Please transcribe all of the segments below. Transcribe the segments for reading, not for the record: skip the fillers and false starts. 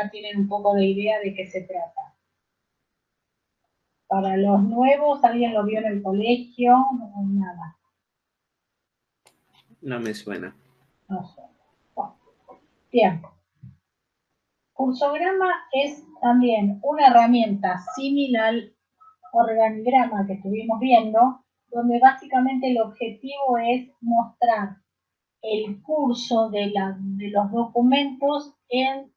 tienen un poco de idea de qué se trata. Para los nuevos, ¿alguien lo vio en el colegio? No, nada. No me suena. No sé. Bueno, bien. Cursograma es también una herramienta similar al organigrama que estuvimos viendo, donde básicamente el objetivo es mostrar el curso de los documentos en...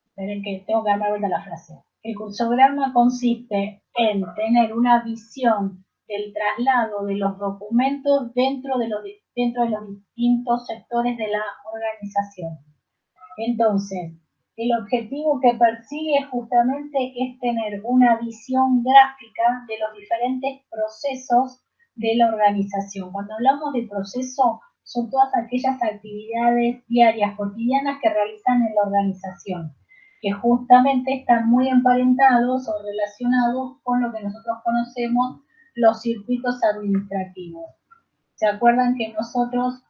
Esperen que tengo que darme vuelta la frase. El cursograma consiste en tener una visión del traslado de los documentos dentro de los distintos sectores de la organización. Entonces, el objetivo que persigue justamente es tener una visión gráfica de los diferentes procesos de la organización. Cuando hablamos de proceso, son todas aquellas actividades diarias, cotidianas que realizan en la organización, que justamente están muy emparentados o relacionados con lo que nosotros conocemos los circuitos administrativos. ¿Se acuerdan que nosotros,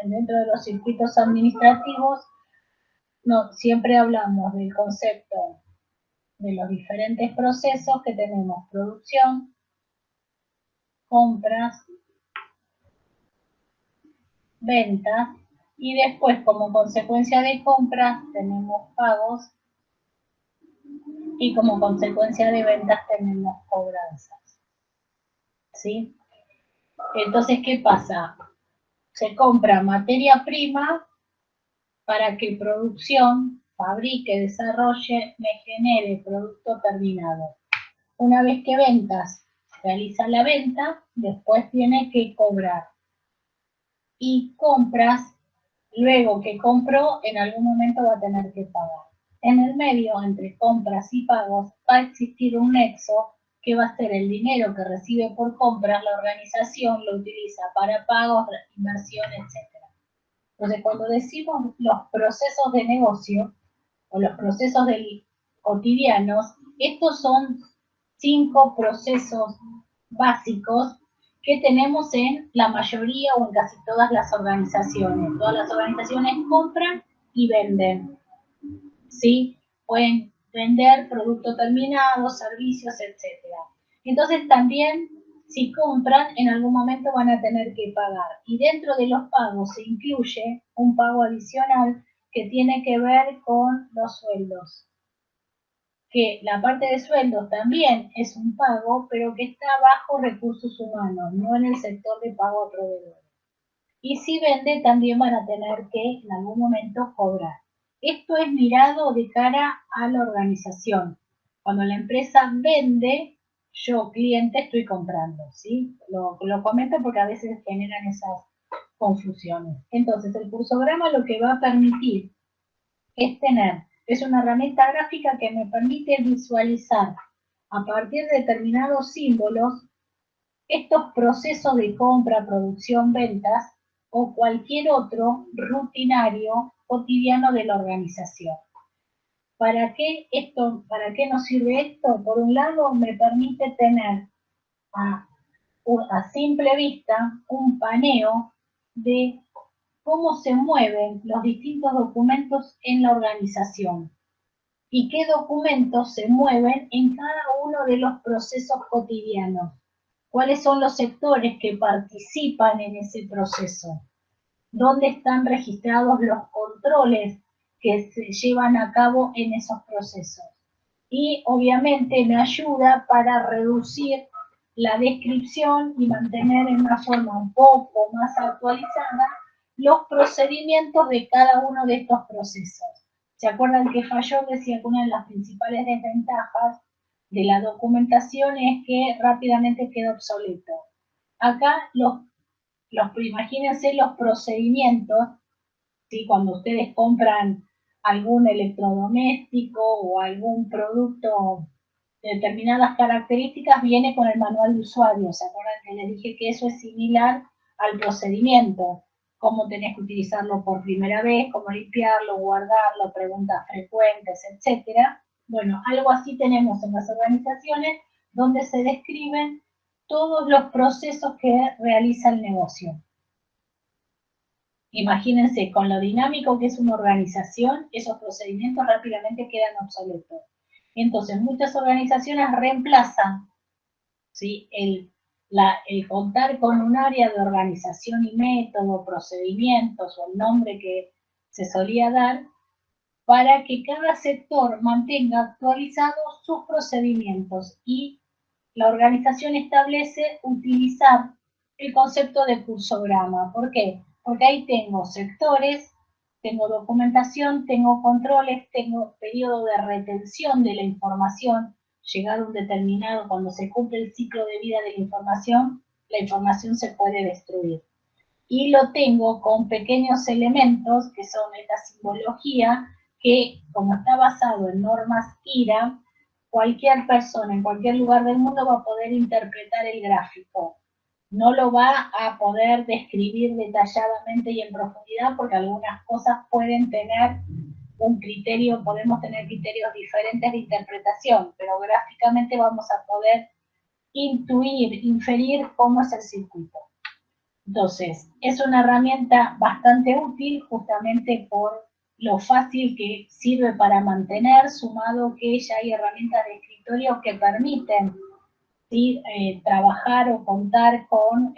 dentro de los circuitos administrativos, no, siempre hablamos del concepto de los diferentes procesos que tenemos: producción, compras, ventas, y después, como consecuencia de compras, tenemos pagos, y como consecuencia de ventas tenemos cobranzas. ¿Sí? Entonces, ¿qué pasa? Se compra materia prima para que producción fabrique, desarrolle, me genere producto terminado. Una vez que ventas realiza la venta, después tiene que cobrar. Y compras, luego que compró, en algún momento va a tener que pagar. En el medio, entre compras y pagos, va a existir un nexo que va a ser el dinero que recibe por compras, la organización lo utiliza para pagos, inversión, etc. Entonces, cuando decimos los procesos de negocio o los procesos cotidianos, estos son 5 procesos básicos que tenemos en la mayoría o en casi todas las organizaciones. Todas las organizaciones compran y venden, ¿sí? Pueden vender producto terminado, servicios, etc. Entonces también, si compran, en algún momento van a tener que pagar. Y dentro de los pagos se incluye un pago adicional que tiene que ver con los sueldos. Que la parte de sueldos también es un pago, pero que está bajo recursos humanos, no en el sector de pago a proveedores. Y si vende, también van a tener que en algún momento cobrar. Esto es mirado de cara a la organización. Cuando la empresa vende, yo, cliente, estoy comprando, ¿sí? Lo comento porque a veces generan esas confusiones. Entonces, el cursograma lo que va a permitir es una herramienta gráfica que me permite visualizar a partir de determinados símbolos estos procesos de compra, producción, ventas o cualquier otro rutinario cotidiano de la organización. ¿Para qué nos sirve esto? Por un lado, me permite tener a simple vista un paneo de cómo se mueven los distintos documentos en la organización y qué documentos se mueven en cada uno de los procesos cotidianos. ¿Cuáles son los sectores que participan en ese proceso? ¿Dónde están registrados los controles que se llevan a cabo en esos procesos? Y obviamente me ayuda para reducir la descripción y mantener en una forma un poco más actualizada los procedimientos de cada uno de estos procesos. ¿Se acuerdan que Fayol decía que una de las principales desventajas de la documentación es que rápidamente queda obsoleto? Acá imagínense los procedimientos, ¿sí? Cuando ustedes compran algún electrodoméstico o algún producto de determinadas características, viene con el manual de usuario. ¿Se acuerdan que les dije que eso es similar al procedimiento? Cómo tenés que utilizarlo por primera vez, cómo limpiarlo, guardarlo, preguntas frecuentes, etc. Bueno, algo así tenemos en las organizaciones donde se describen todos los procesos que realiza el negocio. Imagínense, con lo dinámico que es una organización, esos procedimientos rápidamente quedan obsoletos. Entonces, muchas organizaciones reemplazan, ¿sí?, el contar con un área de organización y método, procedimientos o el nombre que se solía dar, para que cada sector mantenga actualizados sus procedimientos, y la organización establece utilizar el concepto de cursograma. ¿Por qué? Porque ahí tengo sectores, tengo documentación, tengo controles, tengo periodo de retención de la información. Llegado a un determinado, cuando se cumple el ciclo de vida de la información se puede destruir. Y lo tengo con pequeños elementos, que son esta simbología, que como está basado en normas IRA, cualquier persona en cualquier lugar del mundo va a poder interpretar el gráfico. No lo va a poder describir detalladamente y en profundidad, porque algunas cosas pueden tener un criterio, podemos tener criterios diferentes de interpretación, pero gráficamente vamos a poder intuir, inferir cómo es el circuito. Entonces, es una herramienta bastante útil justamente por lo fácil que sirve para mantener, sumado que ya hay herramientas de escritorio que permiten, ¿sí?, trabajar o contar con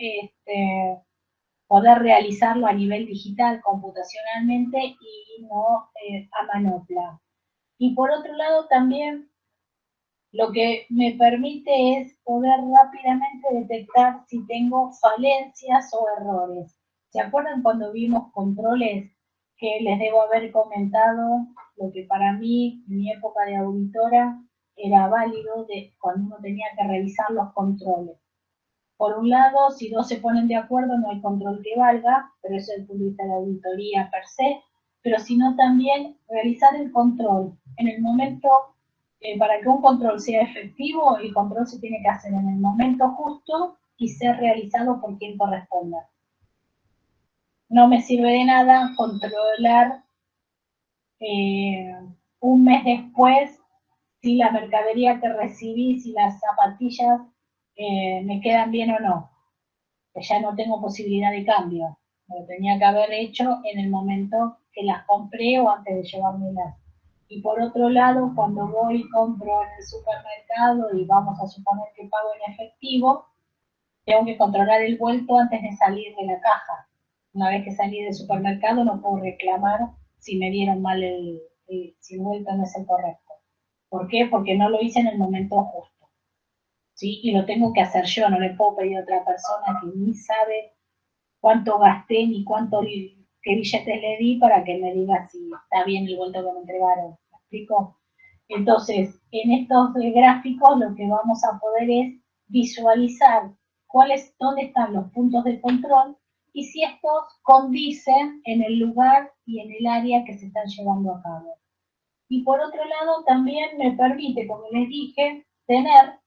poder realizarlo a nivel digital, computacionalmente, y no a manopla. Y por otro lado también lo que me permite es poder rápidamente detectar si tengo falencias o errores. ¿Se acuerdan cuando vimos controles, que les debo haber comentado lo que para mí, en mi época de auditora, era válido cuando uno tenía que revisar los controles? Por un lado, si dos se ponen de acuerdo, no hay control que valga, pero eso es el punto de vista de la auditoría per se, pero sino también realizar el control en el momento. Para que un control sea efectivo, el control se tiene que hacer en el momento justo y ser realizado por quien corresponda. No me sirve de nada controlar un mes después si la mercadería que recibí, si las zapatillas me quedan bien o no, que ya no tengo posibilidad de cambio. Lo tenía que haber hecho en el momento que las compré o antes de llevármelas. Y por otro lado, cuando voy y compro en el supermercado y vamos a suponer que pago en efectivo, tengo que controlar el vuelto antes de salir de la caja. Una vez que salí del supermercado no puedo reclamar si me dieron mal si el vuelto no es el correcto. ¿Por qué? Porque no lo hice en el momento justo, ¿sí? Y lo tengo que hacer yo, no le puedo pedir a otra persona que ni sabe cuánto gasté ni qué billetes le di para que me diga si está bien el vuelto que me entregaron. ¿Me explico? Entonces, en estos gráficos lo que vamos a poder es visualizar dónde están los puntos de control y si estos condicen en el lugar y en el área que se están llevando a cabo. Y por otro lado, también me permite, como les dije, tener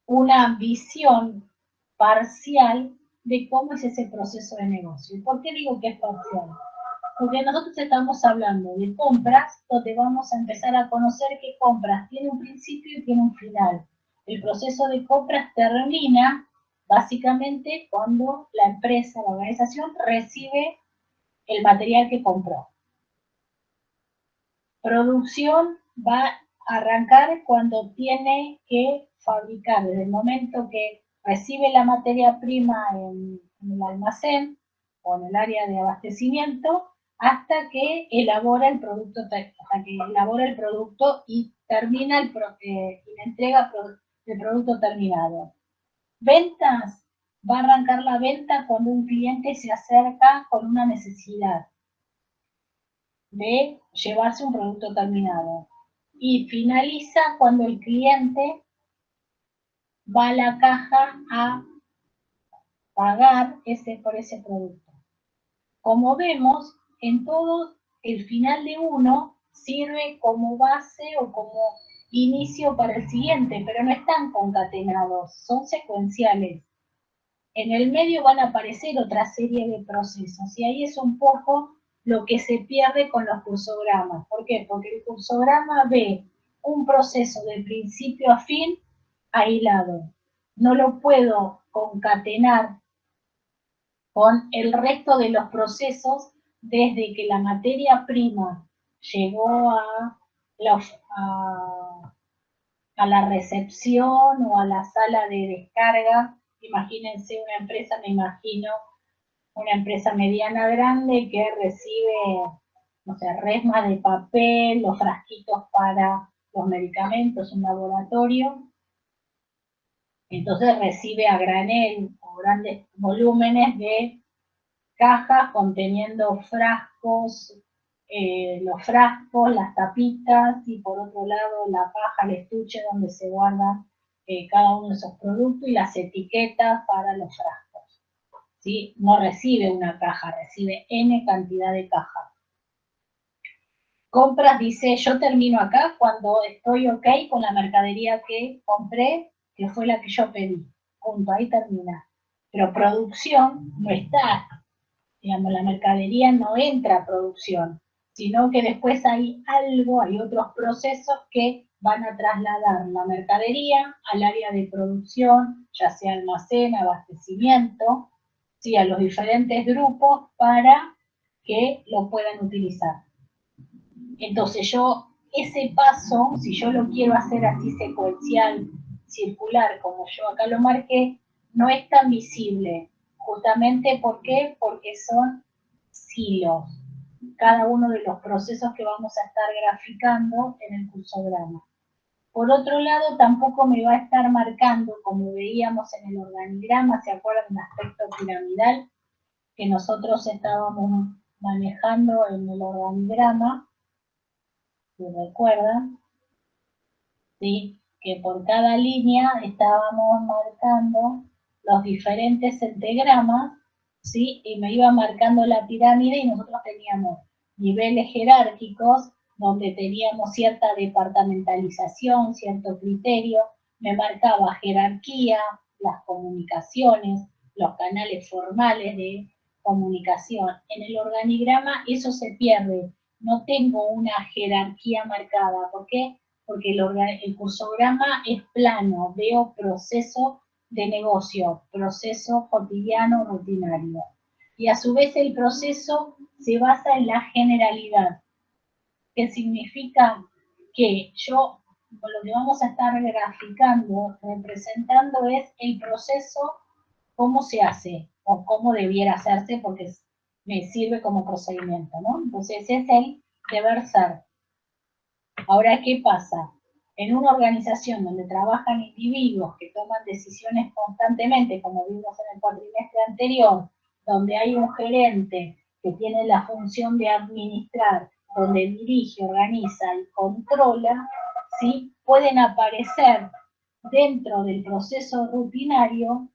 una visión parcial de cómo es ese proceso de negocio. ¿Por qué digo que es parcial? Porque nosotros estamos hablando de compras, donde vamos a empezar a conocer que compras tiene un principio y tiene un final. El proceso de compras termina básicamente cuando la empresa, la organización, recibe el material que compró. Producción va a arrancar cuando tiene que fabricar, desde el momento que recibe la materia prima en el almacén o en el área de abastecimiento, hasta que elabora el producto, y termina y la entrega del producto terminado. Ventas, va a arrancar la venta cuando un cliente se acerca con una necesidad de llevarse un producto terminado. Y finaliza cuando el cliente va a la caja a pagar por ese producto. Como vemos, en todo, el final de uno sirve como base o como inicio para el siguiente, pero no están concatenados, son secuenciales. En el medio van a aparecer otra serie de procesos, y ahí es un poco lo que se pierde con los cursogramas. ¿Por qué? Porque el cursograma ve un proceso de principio a fin aislado. No lo puedo concatenar con el resto de los procesos desde que la materia prima llegó a la recepción o a la sala de descarga. Imagínense una empresa, me imagino, una empresa mediana grande que recibe, no sé, resmas de papel, los frasquitos para los medicamentos, un laboratorio. Entonces recibe a granel o grandes volúmenes de cajas conteniendo frascos, los frascos, las tapitas y por otro lado la caja, el estuche donde se guardan cada uno de esos productos y las etiquetas para los frascos. ¿Sí? No recibe una caja, recibe N cantidad de cajas. Compras dice, yo termino acá cuando estoy ok con la mercadería que compré, que fue la que yo pedí. Punto, ahí termina. Pero producción no está, digamos, la mercadería no entra a producción, sino que después hay otros procesos que van a trasladar la mercadería al área de producción, ya sea almacén, abastecimiento, ¿sí? A los diferentes grupos para que lo puedan utilizar. Entonces ese paso, si yo lo quiero hacer así secuencial, circular, como yo acá lo marqué, no es tan visible. Justamente, ¿por qué? Porque son silos. Cada uno de los procesos que vamos a estar graficando en el cursograma. Por otro lado, tampoco me va a estar marcando, como veíamos en el organigrama, ¿se acuerdan del aspecto piramidal que nosotros estábamos manejando en el organigrama? Si recuerdan, ¿sí? Que por cada línea estábamos marcando los diferentes centigramas, ¿sí? Y me iba marcando la pirámide y nosotros teníamos niveles jerárquicos donde teníamos cierta departamentalización, cierto criterio, me marcaba jerarquía, las comunicaciones, los canales formales de comunicación. En el organigrama eso se pierde, no tengo una jerarquía marcada. ¿Por qué? Porque el cursograma es plano, veo proceso de negocio, proceso cotidiano, rutinario. Y a su vez el proceso se basa en la generalidad, que significa que lo que vamos a estar graficando, representando es el proceso, cómo se hace o cómo debiera hacerse, porque me sirve como procedimiento, ¿no? Entonces es el deber ser. Ahora, ¿qué pasa? En una organización donde trabajan individuos que toman decisiones constantemente, como vimos en el cuatrimestre anterior, donde hay un gerente que tiene la función de administrar, donde dirige, organiza y controla, ¿sí? Pueden aparecer dentro del proceso rutinario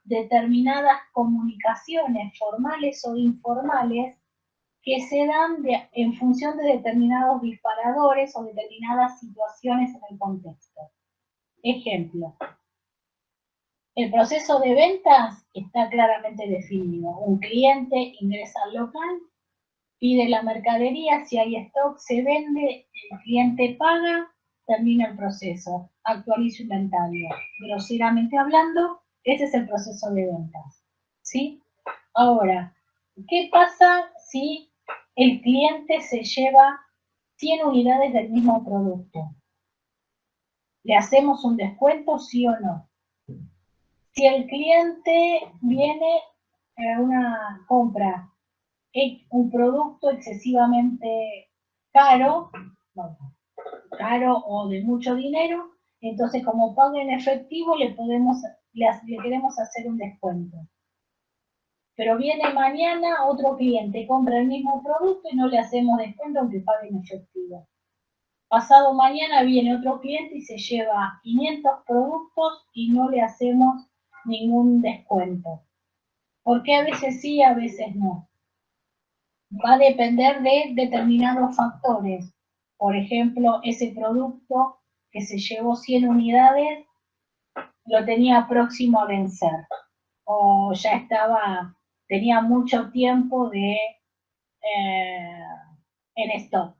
determinadas comunicaciones formales o informales que se dan en función de determinados disparadores o determinadas situaciones en el contexto. Ejemplo, el proceso de ventas está claramente definido. Un cliente ingresa al local, pide la mercadería, si hay stock se vende, el cliente paga, termina el proceso, actualiza inventario. Groseramente hablando, ese es el proceso de ventas. ¿Sí? Ahora, ¿qué pasa si el cliente se lleva 100 unidades del mismo producto? ¿Le hacemos un descuento, sí o no? Si el cliente viene a una compra, un producto excesivamente caro, caro o de mucho dinero, entonces como paga en efectivo le queremos hacer un descuento. Pero viene mañana otro cliente, compra el mismo producto y no le hacemos descuento aunque pague en efectivo. Pasado mañana viene otro cliente y se lleva 500 productos y no le hacemos ningún descuento. Porque a veces sí, a veces no. Va a depender de determinados factores. Por ejemplo, ese producto que se llevó 100 unidades lo tenía próximo a vencer. O ya tenía mucho tiempo en stock.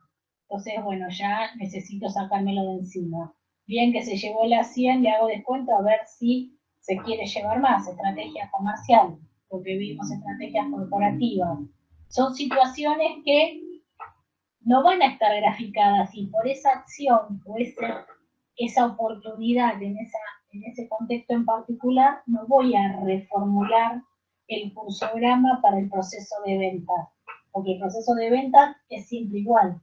Entonces, bueno, ya necesito sacármelo de encima. Bien que se llevó las 100, le hago descuento a ver si se quiere llevar más, estrategia comercial. lo que vimos, estrategias corporativas, son situaciones que no van a estar graficadas y por esa acción o esa oportunidad en ese contexto en particular, no voy a reformular el cursograma para el proceso de ventas, porque el proceso de ventas es siempre igual.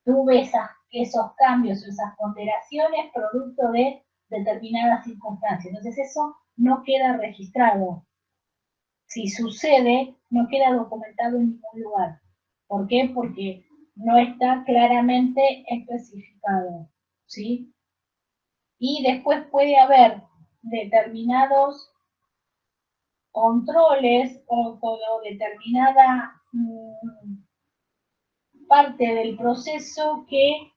Tú ves esos cambios o esas ponderaciones producto de determinadas circunstancias. Entonces eso no queda registrado. Si sucede, no queda documentado en ningún lugar. ¿Por qué? Porque no está claramente especificado, ¿sí? Y después puede haber determinados controles o determinada parte del proceso que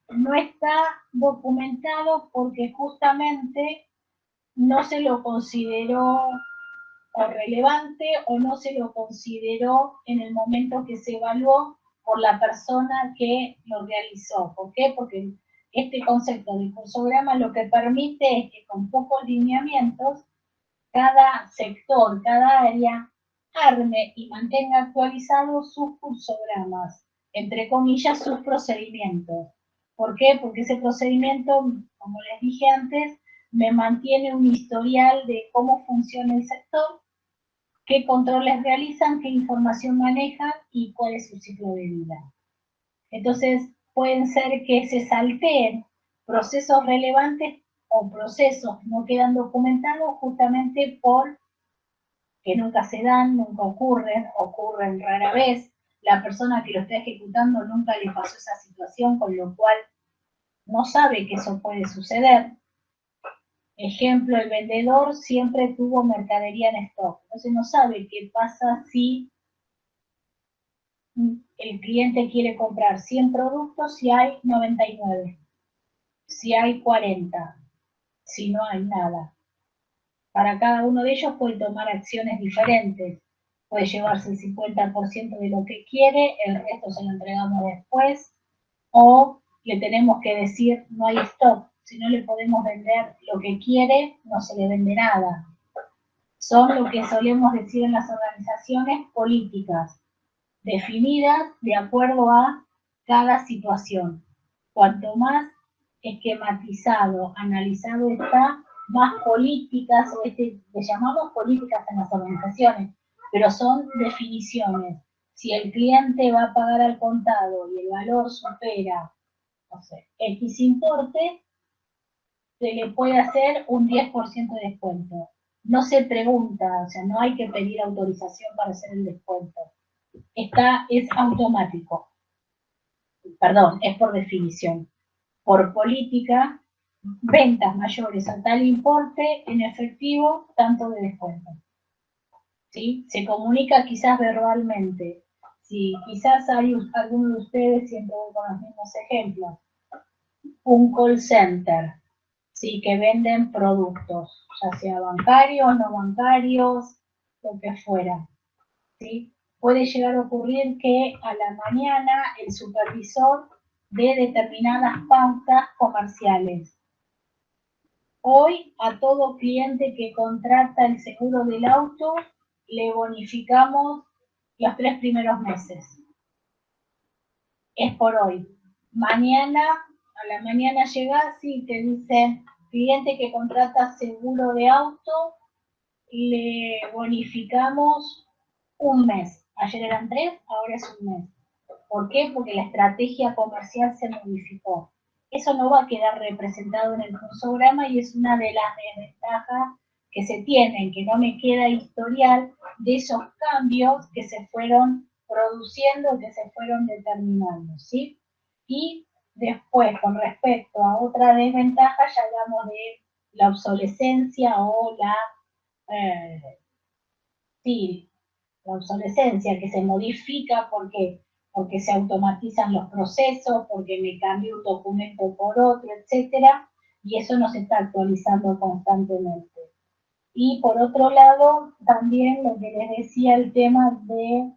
no está documentado porque justamente no se lo consideró o relevante o no se lo consideró en el momento que se evaluó por la persona que lo realizó. ¿Por qué? Porque este concepto de cursograma lo que permite es que con pocos lineamientos cada sector, cada área arme y mantenga actualizados sus cursogramas, entre comillas, sus procedimientos. ¿Por qué? Porque ese procedimiento, como les dije antes, me mantiene un historial de cómo funciona el sector, qué controles realizan, qué información manejan y cuál es su ciclo de vida. Entonces, pueden ser que se salteen procesos relevantes o procesos que no quedan documentados justamente por que nunca se dan, nunca ocurren rara vez. La persona que lo está ejecutando nunca le pasó esa situación, con lo cual no sabe que eso puede suceder. Ejemplo, el vendedor siempre tuvo mercadería en stock, entonces no sabe qué pasa si el cliente quiere comprar 100 productos si hay 99, si hay 40, si no hay nada. Para cada uno de ellos puede tomar acciones diferentes. Puede llevarse el 50% de lo que quiere, el resto se lo entregamos después, o le tenemos que decir no hay stock. Si no le podemos vender lo que quiere, no se le vende nada. Son lo que solemos decir en las organizaciones políticas, definidas de acuerdo a cada situación. Cuanto más esquematizado, analizado está, más políticas, le llamamos políticas en las organizaciones, pero son definiciones. Si el cliente va a pagar al contado y el valor supera, no sé, X importe, se le puede hacer un 10% de descuento. No se pregunta, o sea, no hay que pedir autorización para hacer el descuento. Es automático. Perdón, es por definición. Por política, ventas mayores a tal importe, en efectivo, tanto de descuento. ¿Sí? Se comunica quizás verbalmente. Si quizás hay alguno de ustedes, siempre voy con los mismos ejemplos, un call center, ¿sí? Que venden productos, ya sea bancarios, no bancarios, lo que fuera, ¿sí? Puede llegar a ocurrir que a la mañana el supervisor dé determinadas pautas comerciales. Hoy a todo cliente que contrata el seguro del auto le bonificamos los 3 primeros meses. Es por hoy. Mañana, a la mañana llegás y te dice, cliente que contrata seguro de auto, le bonificamos un mes. Ayer eran 3, ahora es un mes. ¿Por qué? Porque la estrategia comercial se modificó. Eso no va a quedar representado en el cursograma y es una de las desventajas que se tienen, que no me queda historial de esos cambios que se fueron produciendo, que se fueron determinando, ¿sí? Y después, con respecto a otra desventaja, ya hablamos de la obsolescencia o sí, la obsolescencia, que se modifica porque se automatizan los procesos, porque me cambio un documento por otro, etcétera, y eso no se está actualizando constantemente. Y por otro lado, también lo que les decía, el tema de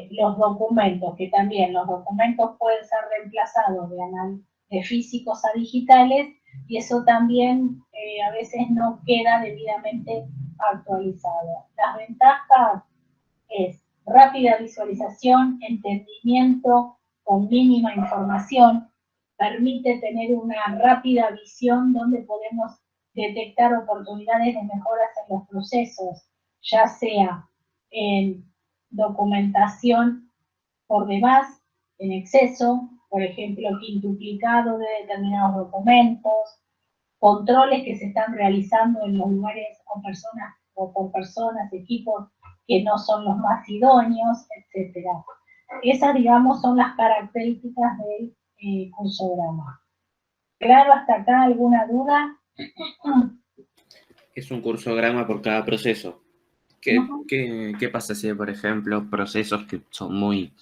los documentos, que también los documentos pueden ser reemplazados de físicos a digitales, y eso también a veces no queda debidamente actualizado. Las ventajas es rápida visualización, entendimiento con mínima información, permite tener una rápida visión donde podemos detectar oportunidades de mejoras en los procesos, ya sea en documentación por demás, en exceso, por ejemplo, quintuplicado de determinados documentos, controles que se están realizando en los lugares o personas o por personas, equipos que no son los más idóneos, etc. Esas, digamos, son las características del cursograma. ¿Claro hasta acá? ¿Alguna duda? Es un cursograma por cada proceso. ¿Qué pasa si hay, por ejemplo, procesos que son muy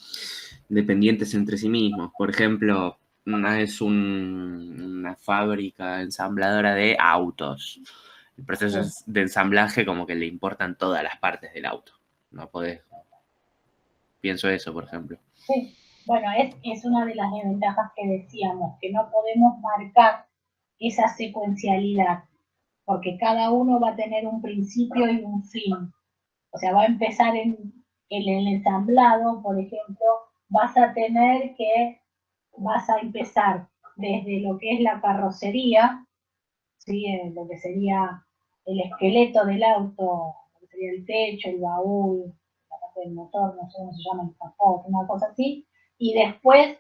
dependientes entre sí mismos? Por ejemplo, es una fábrica ensambladora de autos. El proceso de ensamblaje como que le importan todas las partes del auto. No podés... Pienso eso, por ejemplo. Sí, bueno, es una de las desventajas que decíamos, que no podemos marcar esa secuencialidad, porque cada uno va a tener un principio y un fin. O sea, va a empezar en el ensamblado, por ejemplo, vas a empezar desde lo que es la carrocería, ¿sí? Lo que sería el esqueleto del auto, lo que sería el techo, el baúl, la parte del motor, no sé cómo se llama, el capó, una cosa así, y después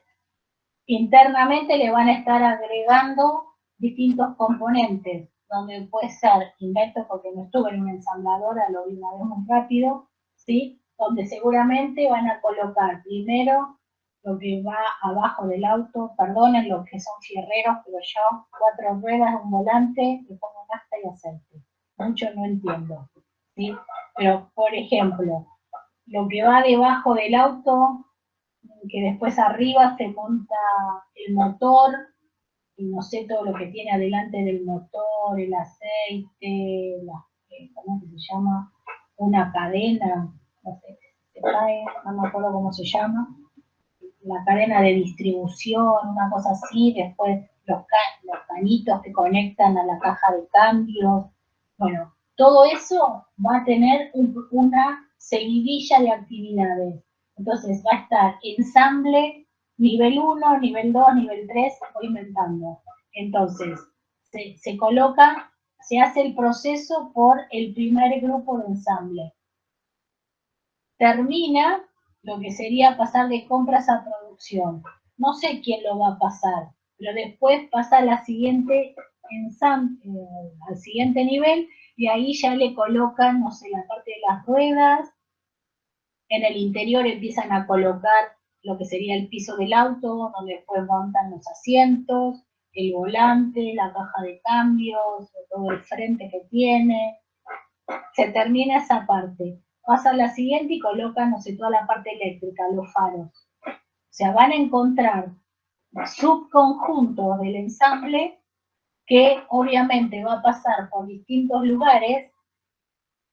internamente le van a estar agregando distintos componentes, donde puede ser, invento porque no estuve en una ensambladora, lo vi una vez muy rápido, ¿sí? Donde seguramente van a colocar primero lo que va abajo del auto, perdonen los que son fierreros, pero yo 4 ruedas, un volante, le pongo nafta y aceite. Mucho no entiendo, ¿sí? Pero, por ejemplo, lo que va debajo del auto, que después arriba se monta el motor, y no sé todo lo que tiene adelante del motor, el aceite, ¿cómo se llama? Una cadena, no sé, no me acuerdo cómo se llama, la cadena de distribución, una cosa así, después los canitos que conectan a la caja de cambios, bueno, todo eso va a tener una seguidilla de actividades. Entonces va a estar ensamble, nivel 1, nivel 2, nivel 3, voy inventando. Entonces, se coloca, se hace el proceso por el primer grupo de ensamble. Termina lo que sería pasar de compras a producción. No sé quién lo va a pasar, pero después pasa a la siguiente al siguiente nivel y ahí ya le colocan, no sé, la parte de las ruedas, en el interior empiezan a colocar lo que sería el piso del auto, donde después montan los asientos, el volante, la caja de cambios, todo el frente que tiene. Se termina esa parte. Pasa a la siguiente y colocan, no sé, toda la parte eléctrica, los faros. O sea, van a encontrar subconjuntos del ensamble que obviamente va a pasar por distintos lugares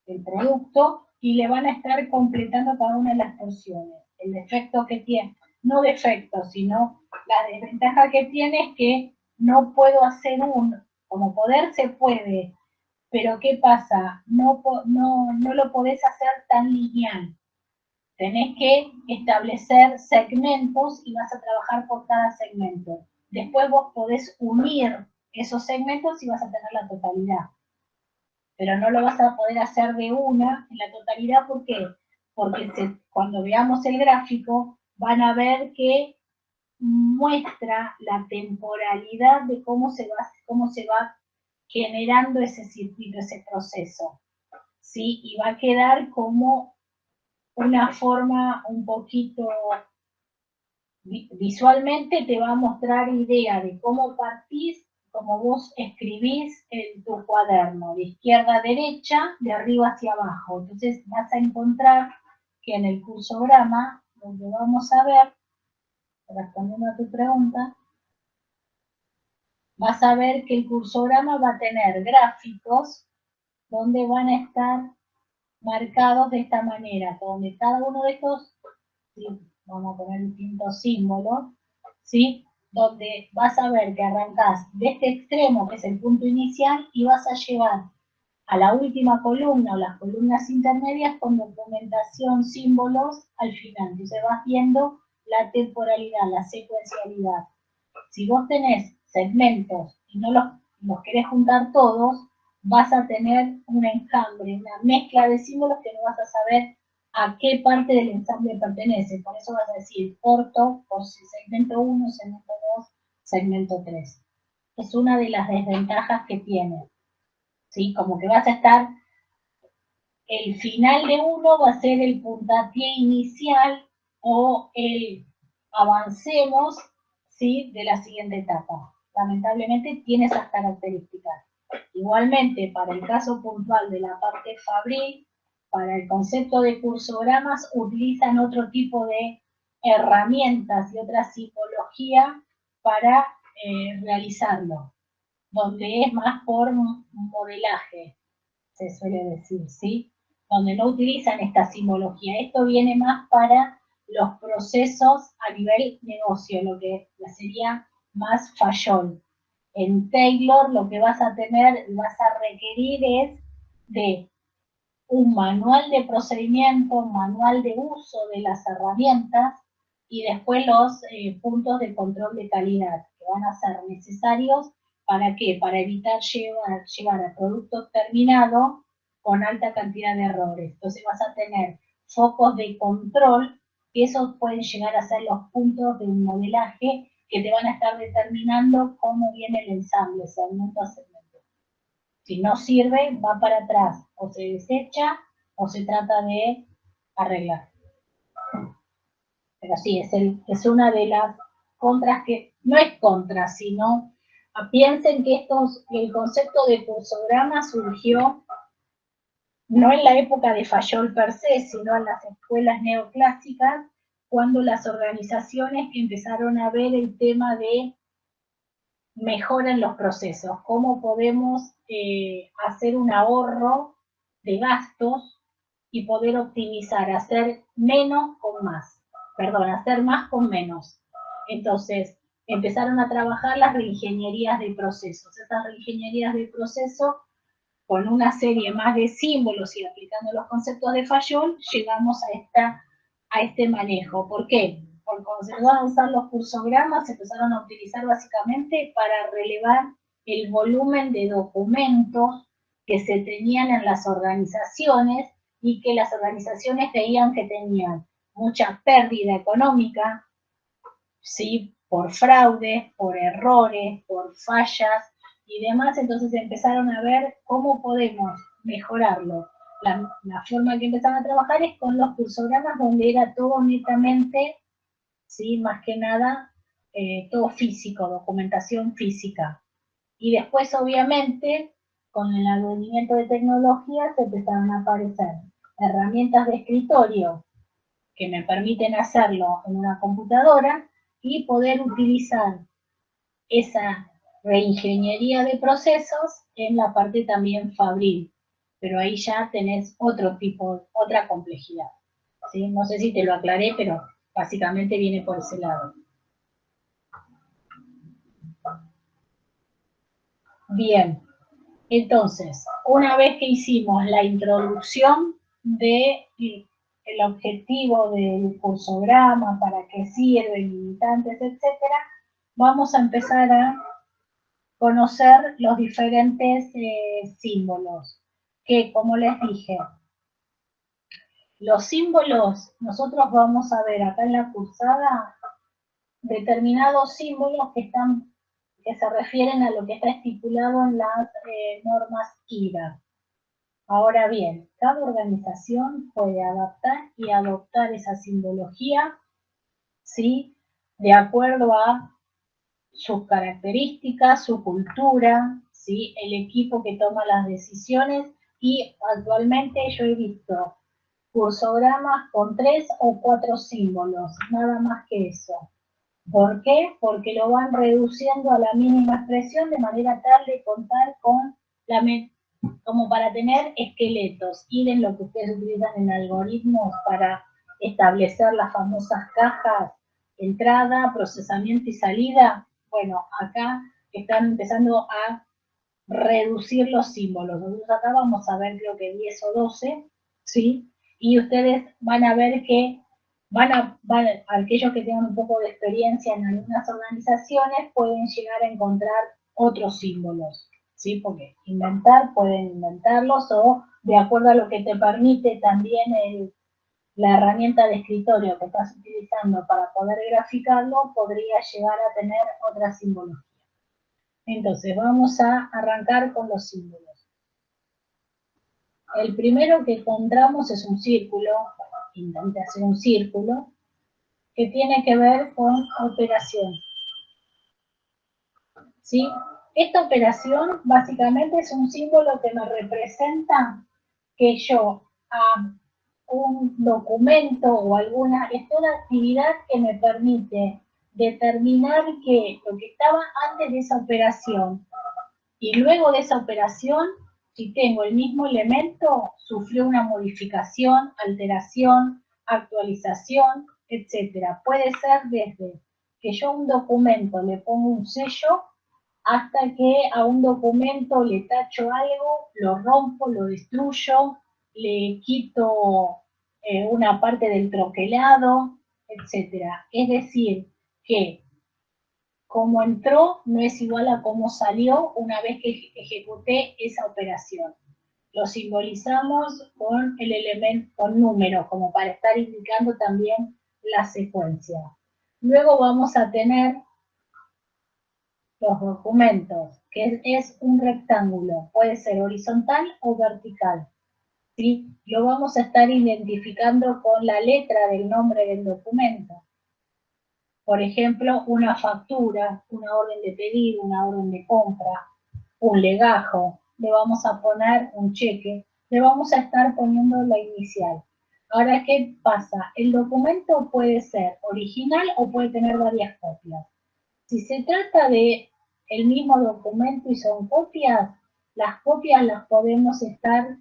del producto y le van a estar completando cada una de las porciones. El defecto que tiene, no defecto, sino la desventaja que tiene es que no puedo hacer como poder se puede, pero ¿qué pasa? No lo podés hacer tan lineal. Tenés que establecer segmentos y vas a trabajar por cada segmento. Después vos podés unir esos segmentos y vas a tener la totalidad. Pero no lo vas a poder hacer de una en la totalidad. ¿Por qué? Porque cuando veamos el gráfico van a ver que muestra la temporalidad de cómo se va generando ese circuito, ese proceso, ¿sí? Y va a quedar como una forma un poquito, visualmente te va a mostrar idea de cómo partís, como vos escribís en tu cuaderno, de izquierda a derecha, de arriba hacia abajo. Entonces vas a encontrar que en el cursograma, donde vamos a ver, respondiendo a tu pregunta, vas a ver que el cursograma va a tener gráficos donde van a estar marcados de esta manera, donde cada uno de estos, ¿sí? Vamos a poner distintos símbolos, ¿sí? Donde vas a ver que arrancás de este extremo, que es el punto inicial, y vas a llegar a la última columna o las columnas intermedias con documentación, símbolos al final. Entonces vas viendo la temporalidad, la secuencialidad. Si vos tenés segmentos y no los querés juntar todos, vas a tener un enjambre, una mezcla de símbolos que no vas a saber a qué parte del ensamble pertenece. Por eso vas a decir corto, por segmento 1, segmento 2, segmento 3. Es una de las desventajas que tiene. ¿Sí? Como que vas a estar, el final de uno va a ser el puntapié inicial o el avancemos, ¿sí?, de la siguiente etapa. Lamentablemente tiene esas características. Igualmente, para el caso puntual de la parte fabril, para el concepto de cursogramas utilizan otro tipo de herramientas y otra psicología para realizarlo, donde es más por modelaje, se suele decir, ¿sí? Donde no utilizan esta simbología. Esto viene más para los procesos a nivel negocio, lo que sería más Fayol. En Taylor lo que vas a tener, vas a requerir es de un manual de procedimiento, un manual de uso de las herramientas y después los puntos de control de calidad que van a ser necesarios. ¿Para qué? Para evitar llevar a productos terminados con alta cantidad de errores. Entonces vas a tener focos de control, que esos pueden llegar a ser los puntos de un modelaje que te van a estar determinando cómo viene el ensamble, segmento a segmento. Si no sirve, va para atrás, o se desecha, o se trata de arreglar. Pero sí, es una de las contras que, no es contra, sino piensen que el concepto de cursograma surgió no en la época de Fayol per se, sino en las escuelas neoclásicas, cuando las organizaciones empezaron a ver el tema de mejora en los procesos, cómo podemos hacer un ahorro de gastos y poder optimizar, hacer menos con más, hacer más con menos. Entonces, empezaron a trabajar las reingenierías de procesos. Estas reingenierías de proceso, con una serie más de símbolos y aplicando los conceptos de Fayol, llegamos a este manejo. ¿Por qué? Porque cuando se van a usar los cursogramas, se empezaron a utilizar básicamente para relevar el volumen de documentos que se tenían en las organizaciones y que las organizaciones veían que tenían mucha pérdida económica, ¿sí?, por fraude, por errores, por fallas y demás. Entonces empezaron a ver cómo podemos mejorarlo. La forma que empezaron a trabajar es con los cursogramas, donde era todo netamente, ¿sí?, más que nada, todo físico, documentación física. Y después, obviamente, con el advenimiento de tecnologías, empezaron a aparecer herramientas de escritorio que me permiten hacerlo en una computadora y poder utilizar esa reingeniería de procesos en la parte también fabril. Pero ahí ya tenés otro tipo, otra complejidad, ¿sí? No sé si te lo aclaré, pero básicamente viene por ese lado. Bien, entonces, una vez que hicimos la introducción del objetivo del cursograma, para qué sirve, limitantes, etcétera, vamos a empezar a conocer los diferentes símbolos, que, como les dije, los símbolos, nosotros vamos a ver acá en la cursada determinados símbolos que se refieren a lo que está estipulado en las normas IRA. Ahora bien, cada organización puede adaptar y adoptar esa simbología, ¿sí?, de acuerdo a sus características, su cultura, ¿sí?, el equipo que toma las decisiones, y actualmente yo he visto cursogramas con 3 o 4 símbolos, nada más que eso. ¿Por qué? Porque lo van reduciendo a la mínima expresión de manera tal de contar con como para tener esqueletos. Miren lo que ustedes utilizan en algoritmos para establecer las famosas cajas, entrada, procesamiento y salida. Bueno, acá están empezando a reducir los símbolos. Nosotros acá vamos a ver creo que 10 o 12, ¿sí? Y ustedes van a ver que aquellos que tengan un poco de experiencia en algunas organizaciones pueden llegar a encontrar otros símbolos, ¿sí? Porque pueden inventarlos o de acuerdo a lo que te permite también la herramienta de escritorio que estás utilizando para poder graficarlo, podría llegar a tener otra simbología. Entonces, vamos a arrancar con los símbolos. El primero que encontramos es un círculo, intenté hacer un círculo, que tiene que ver con operación. ¿Sí? Esta operación básicamente es un símbolo que me representa que yo a un documento o es toda actividad que me permite determinar que lo que estaba antes de esa operación y luego de esa operación, si tengo el mismo elemento, sufrió una modificación, alteración, actualización, etc. Puede ser desde que yo a un documento le pongo un sello hasta que a un documento le tacho algo, lo rompo, lo destruyo, le quito una parte del troquelado, etc. Es decir, que como entró no es igual a cómo salió una vez que ejecuté esa operación. Lo simbolizamos con el elemento, con números, como para estar indicando también la secuencia. Luego vamos a tener los documentos, que es un rectángulo, puede ser horizontal o vertical. ¿Sí? Lo vamos a estar identificando con la letra del nombre del documento. Por ejemplo, una factura, una orden de pedido, una orden de compra, un legajo, le vamos a poner un cheque, le vamos a estar poniendo la inicial. Ahora, ¿qué pasa? El documento puede ser original o puede tener varias copias. Si se trata de el mismo documento y son copias, las copias las podemos estar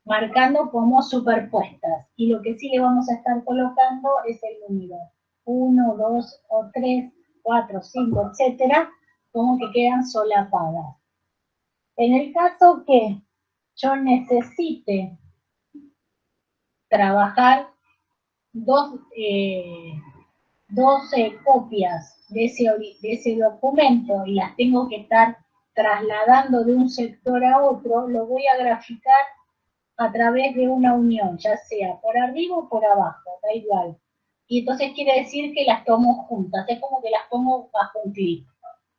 marcando como superpuestas. Y lo que sí le vamos a estar colocando es el número 1, 2 o 3, 4, 5, etcétera, como que quedan solapadas. En el caso que yo necesite trabajar 12 copias de ese documento y las tengo que estar trasladando de un sector a otro, lo voy a graficar a través de una unión, ya sea por arriba o por abajo, da igual. Y entonces quiere decir que las tomo juntas, es como que las pongo bajo un clic,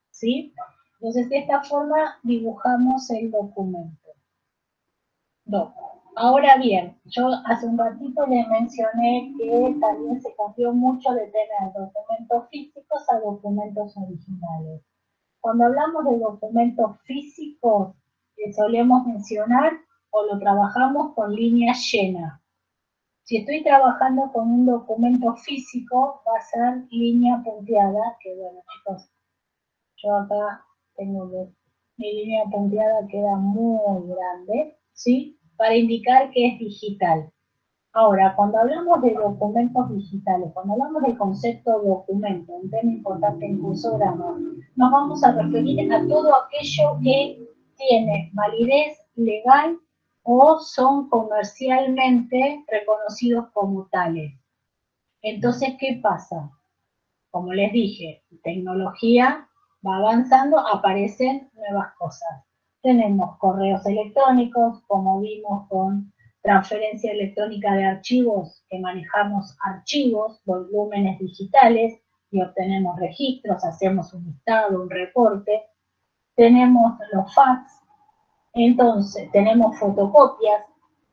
¿sí? Entonces de esta forma dibujamos el documento. Ahora bien, yo hace un ratito les mencioné que también se cambió mucho de tener documentos físicos a documentos originales. Cuando hablamos de documentos físicos, solemos mencionar o lo trabajamos con línea llena. Si estoy trabajando con un documento físico, va a ser línea punteada, que bueno chicos, yo acá tengo que, mi línea punteada queda muy grande, ¿sí? Para indicar que es digital. Ahora, cuando hablamos de documentos digitales, cuando hablamos del concepto de documento, un tema importante en Cursograma, nos vamos a referir a todo aquello que tiene validez legal o son comercialmente reconocidos como tales. Entonces, ¿qué pasa? Como les dije, tecnología va avanzando, aparecen nuevas cosas. Tenemos correos electrónicos, como vimos con transferencia electrónica de archivos, que manejamos archivos, volúmenes digitales, y obtenemos registros, hacemos un listado, un reporte. Tenemos los fax, entonces tenemos fotocopias,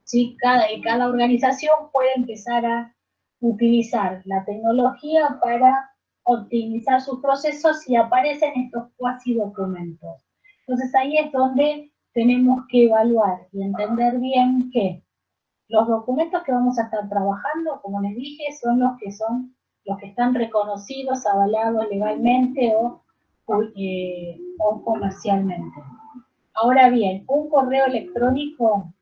¿sí? Cada organización puede empezar a utilizar la tecnología para optimizar sus procesos y aparecen estos cuasi documentos. Entonces ahí es donde tenemos que evaluar y entender bien que los documentos que vamos a estar trabajando, como les dije, son los que están reconocidos, avalados legalmente o comercialmente. Ahora bien, un correo electrónico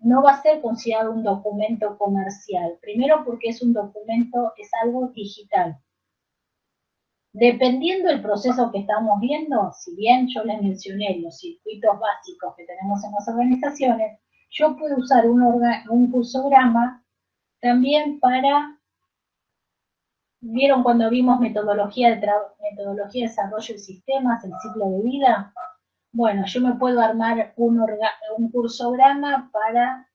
no va a ser considerado un documento comercial. Primero porque es un documento, es algo digital. Dependiendo del proceso que estamos viendo, si bien yo les mencioné los circuitos básicos que tenemos en las organizaciones, yo puedo usar un cursograma también para, ¿vieron cuando vimos metodología de desarrollo de sistemas, el ciclo de vida? Bueno, yo me puedo armar un cursograma para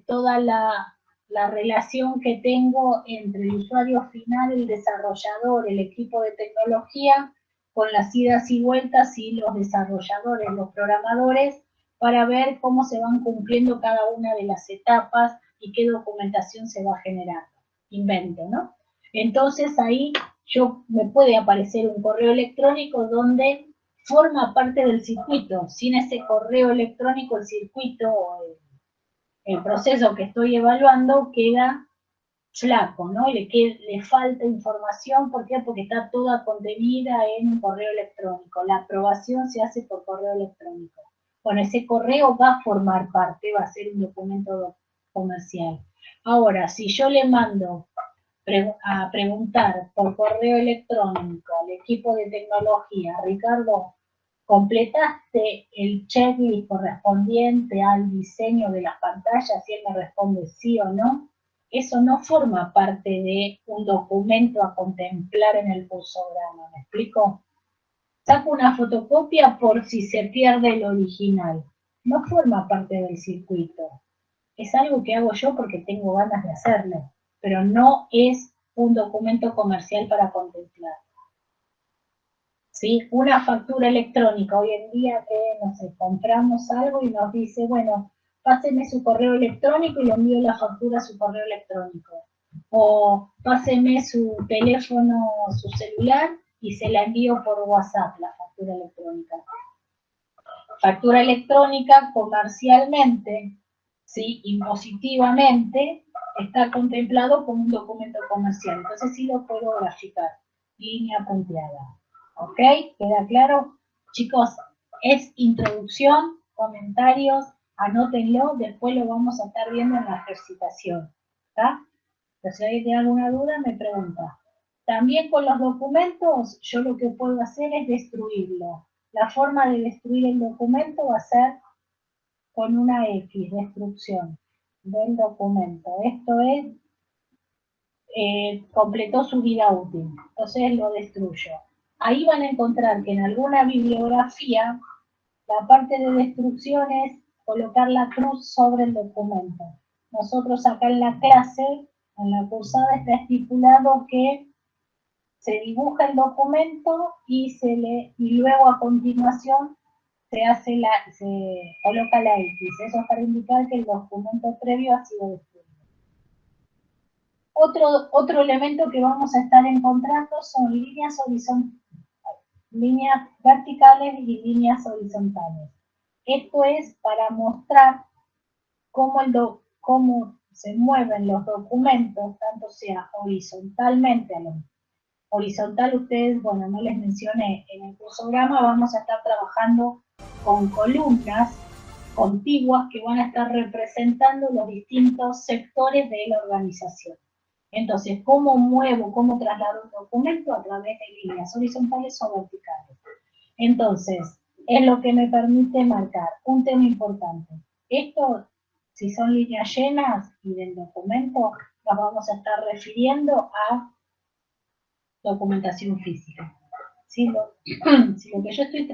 toda la relación que tengo entre el usuario final, el desarrollador, el equipo de tecnología, con las idas y vueltas y los desarrolladores, los programadores, para ver cómo se van cumpliendo cada una de las etapas y qué documentación se va generando. Invento, ¿no? Entonces ahí me puede aparecer un correo electrónico donde forma parte del circuito. Sin ese correo electrónico, el circuito o el proceso que estoy evaluando queda flaco, ¿no? Le falta información, ¿por qué? Porque está toda contenida en un correo electrónico. La aprobación se hace por correo electrónico. Bueno, ese correo va a formar parte, va a ser un documento comercial. Ahora, si yo le mando a preguntar por correo electrónico al equipo de tecnología, Ricardo, ¿completaste el checklist correspondiente al diseño de las pantallas? Y él me responde sí o no. Eso no forma parte de un documento a contemplar en el cursograma, ¿me explico? Saco una fotocopia por si se pierde el original. No forma parte del circuito. Es algo que hago yo porque tengo ganas de hacerlo, pero no es un documento comercial para contemplar. ¿Sí? Una factura electrónica, hoy en día que, no sé, compramos algo y nos dice, bueno, páseme su correo electrónico y le envío la factura a su correo electrónico. O páseme su teléfono, su celular y se la envío por WhatsApp, la factura electrónica. Factura electrónica comercialmente, ¿sí? Impositivamente, está contemplado como un documento comercial. Entonces sí lo puedo graficar, línea punteada. ¿Ok? ¿Queda claro? Chicos, es introducción, comentarios, anótenlo, después lo vamos a estar viendo en la ejercitación. ¿Está? Pero si alguien tiene alguna duda, me pregunta. También con los documentos, yo lo que puedo hacer es destruirlo. La forma de destruir el documento va a ser con una X, destrucción del documento. Esto es, completó su vida útil, entonces lo destruyo. Ahí van a encontrar que en alguna bibliografía la parte de destrucción es colocar la cruz sobre el documento. Nosotros acá en la clase, en la cursada, está estipulado que se dibuja el documento y luego a continuación se coloca la X. Eso es para indicar que el documento previo ha sido destruido. Otro elemento que vamos a estar encontrando son líneas verticales y líneas horizontales. Esto es para mostrar cómo se mueven los documentos, tanto sea horizontalmente a los horizontal. Ustedes, bueno, no les mencioné, en el cursograma vamos a estar trabajando con columnas contiguas que van a estar representando los distintos sectores de la organización. Entonces, cómo traslado un documento a través de líneas horizontales o verticales? Entonces, es lo que me permite marcar un tema importante. Esto, si son líneas llenas y del documento, nos vamos a estar refiriendo a documentación física. Si lo que yo estoy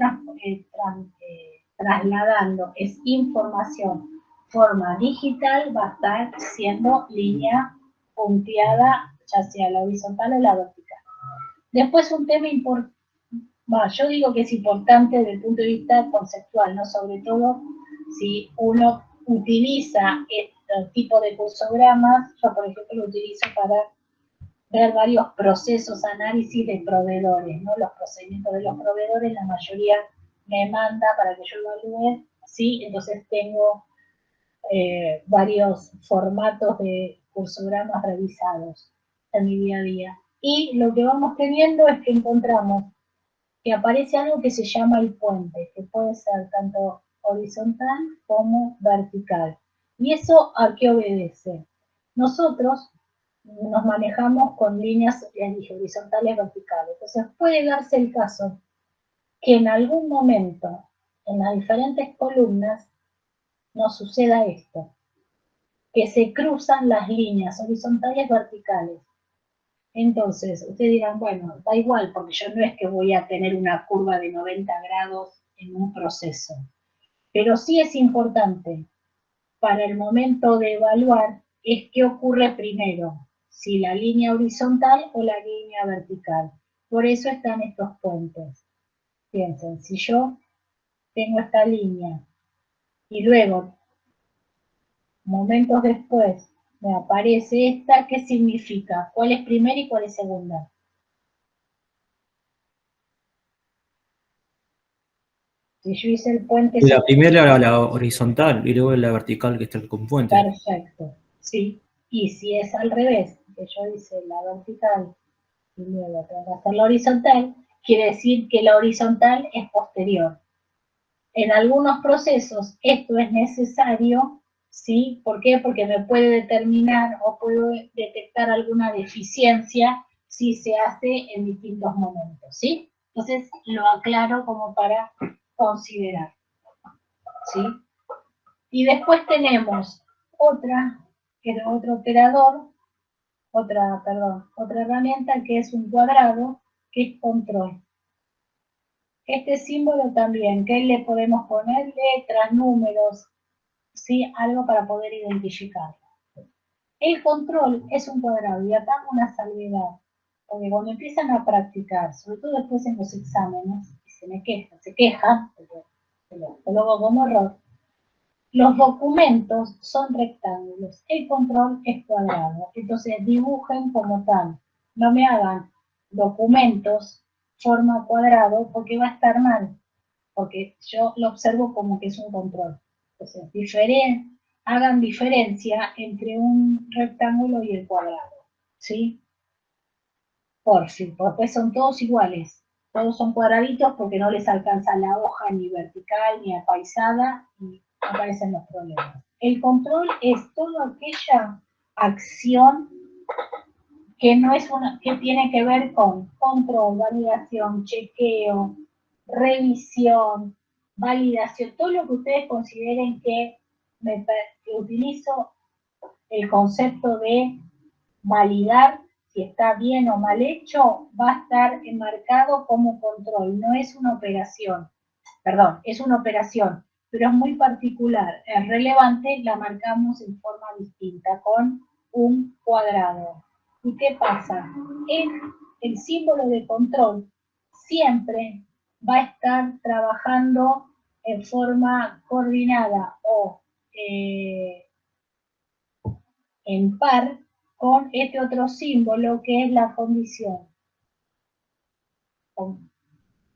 trasladando es información, forma digital, va a estar siendo línea punteada, ya sea la horizontal o la vertical. Después un tema importante, yo digo que es importante desde el punto de vista conceptual, ¿no? Sobre todo si uno utiliza este tipo de cursogramas. Yo, por ejemplo, lo utilizo para ver varios procesos, análisis de proveedores, ¿no? Los procedimientos de los proveedores, la mayoría me manda para que yo evalúe, ¿sí? Entonces tengo varios formatos de cursogramas revisados en mi día a día. Y lo que vamos teniendo es que encontramos que aparece algo que se llama el puente, que puede ser tanto horizontal como vertical. ¿Y eso a qué obedece? Nosotros nos manejamos con líneas horizontales verticales. Entonces puede darse el caso que en algún momento, en las diferentes columnas, nos suceda esto, que se cruzan las líneas horizontales verticales. Entonces, ustedes dirán, bueno, da igual, porque yo no es que voy a tener una curva de 90 grados en un proceso, pero sí es importante para el momento de evaluar es qué ocurre primero, si la línea horizontal o la línea vertical. Por eso están estos puentes. Piensen, si yo tengo esta línea y luego, momentos después, me aparece esta, ¿qué significa? ¿Cuál es primera y cuál es segunda? Si yo hice el puente... La primera era la horizontal y luego la vertical que está con puente. Perfecto, sí. Y si es al revés, que yo hice la vertical y luego tengo que hacer la horizontal, quiere decir que la horizontal es posterior. En algunos procesos esto es necesario, ¿sí? ¿Por qué? Porque me puede determinar o puedo detectar alguna deficiencia si se hace en distintos momentos, ¿sí? Entonces lo aclaro como para considerar, ¿sí? Y después tenemos otra, que es otro operador, otra herramienta que es un cuadrado, que es control. Este símbolo también, ¿qué le podemos poner? Letras, números, ¿sí? Algo para poder identificarlo. El control es un cuadrado y acá hago una salvedad, porque cuando empiezan a practicar, sobre todo después en los exámenes, y se quejan, porque lo hago como error, los documentos son rectángulos, el control es cuadrado, entonces dibujen como tal, no me hagan documentos forma cuadrado porque va a estar mal, porque yo lo observo como que es un control. Entonces, hagan diferencia entre un rectángulo y el cuadrado, ¿sí? Por fin, porque son todos iguales, todos son cuadraditos porque no les alcanza la hoja ni vertical ni apaisada y aparecen los problemas. El control es toda aquella acción que no es que tiene que ver con control, validación, chequeo, revisión, validación, todo lo que ustedes consideren que utilizo el concepto de validar si está bien o mal hecho, va a estar enmarcado como control, no es una operación, perdón, es una operación, pero es muy particular, es relevante, la marcamos en forma distinta, con un cuadrado. ¿Y qué pasa? El símbolo de control siempre va a estar trabajando en forma coordinada o en par con este otro símbolo que es la condición,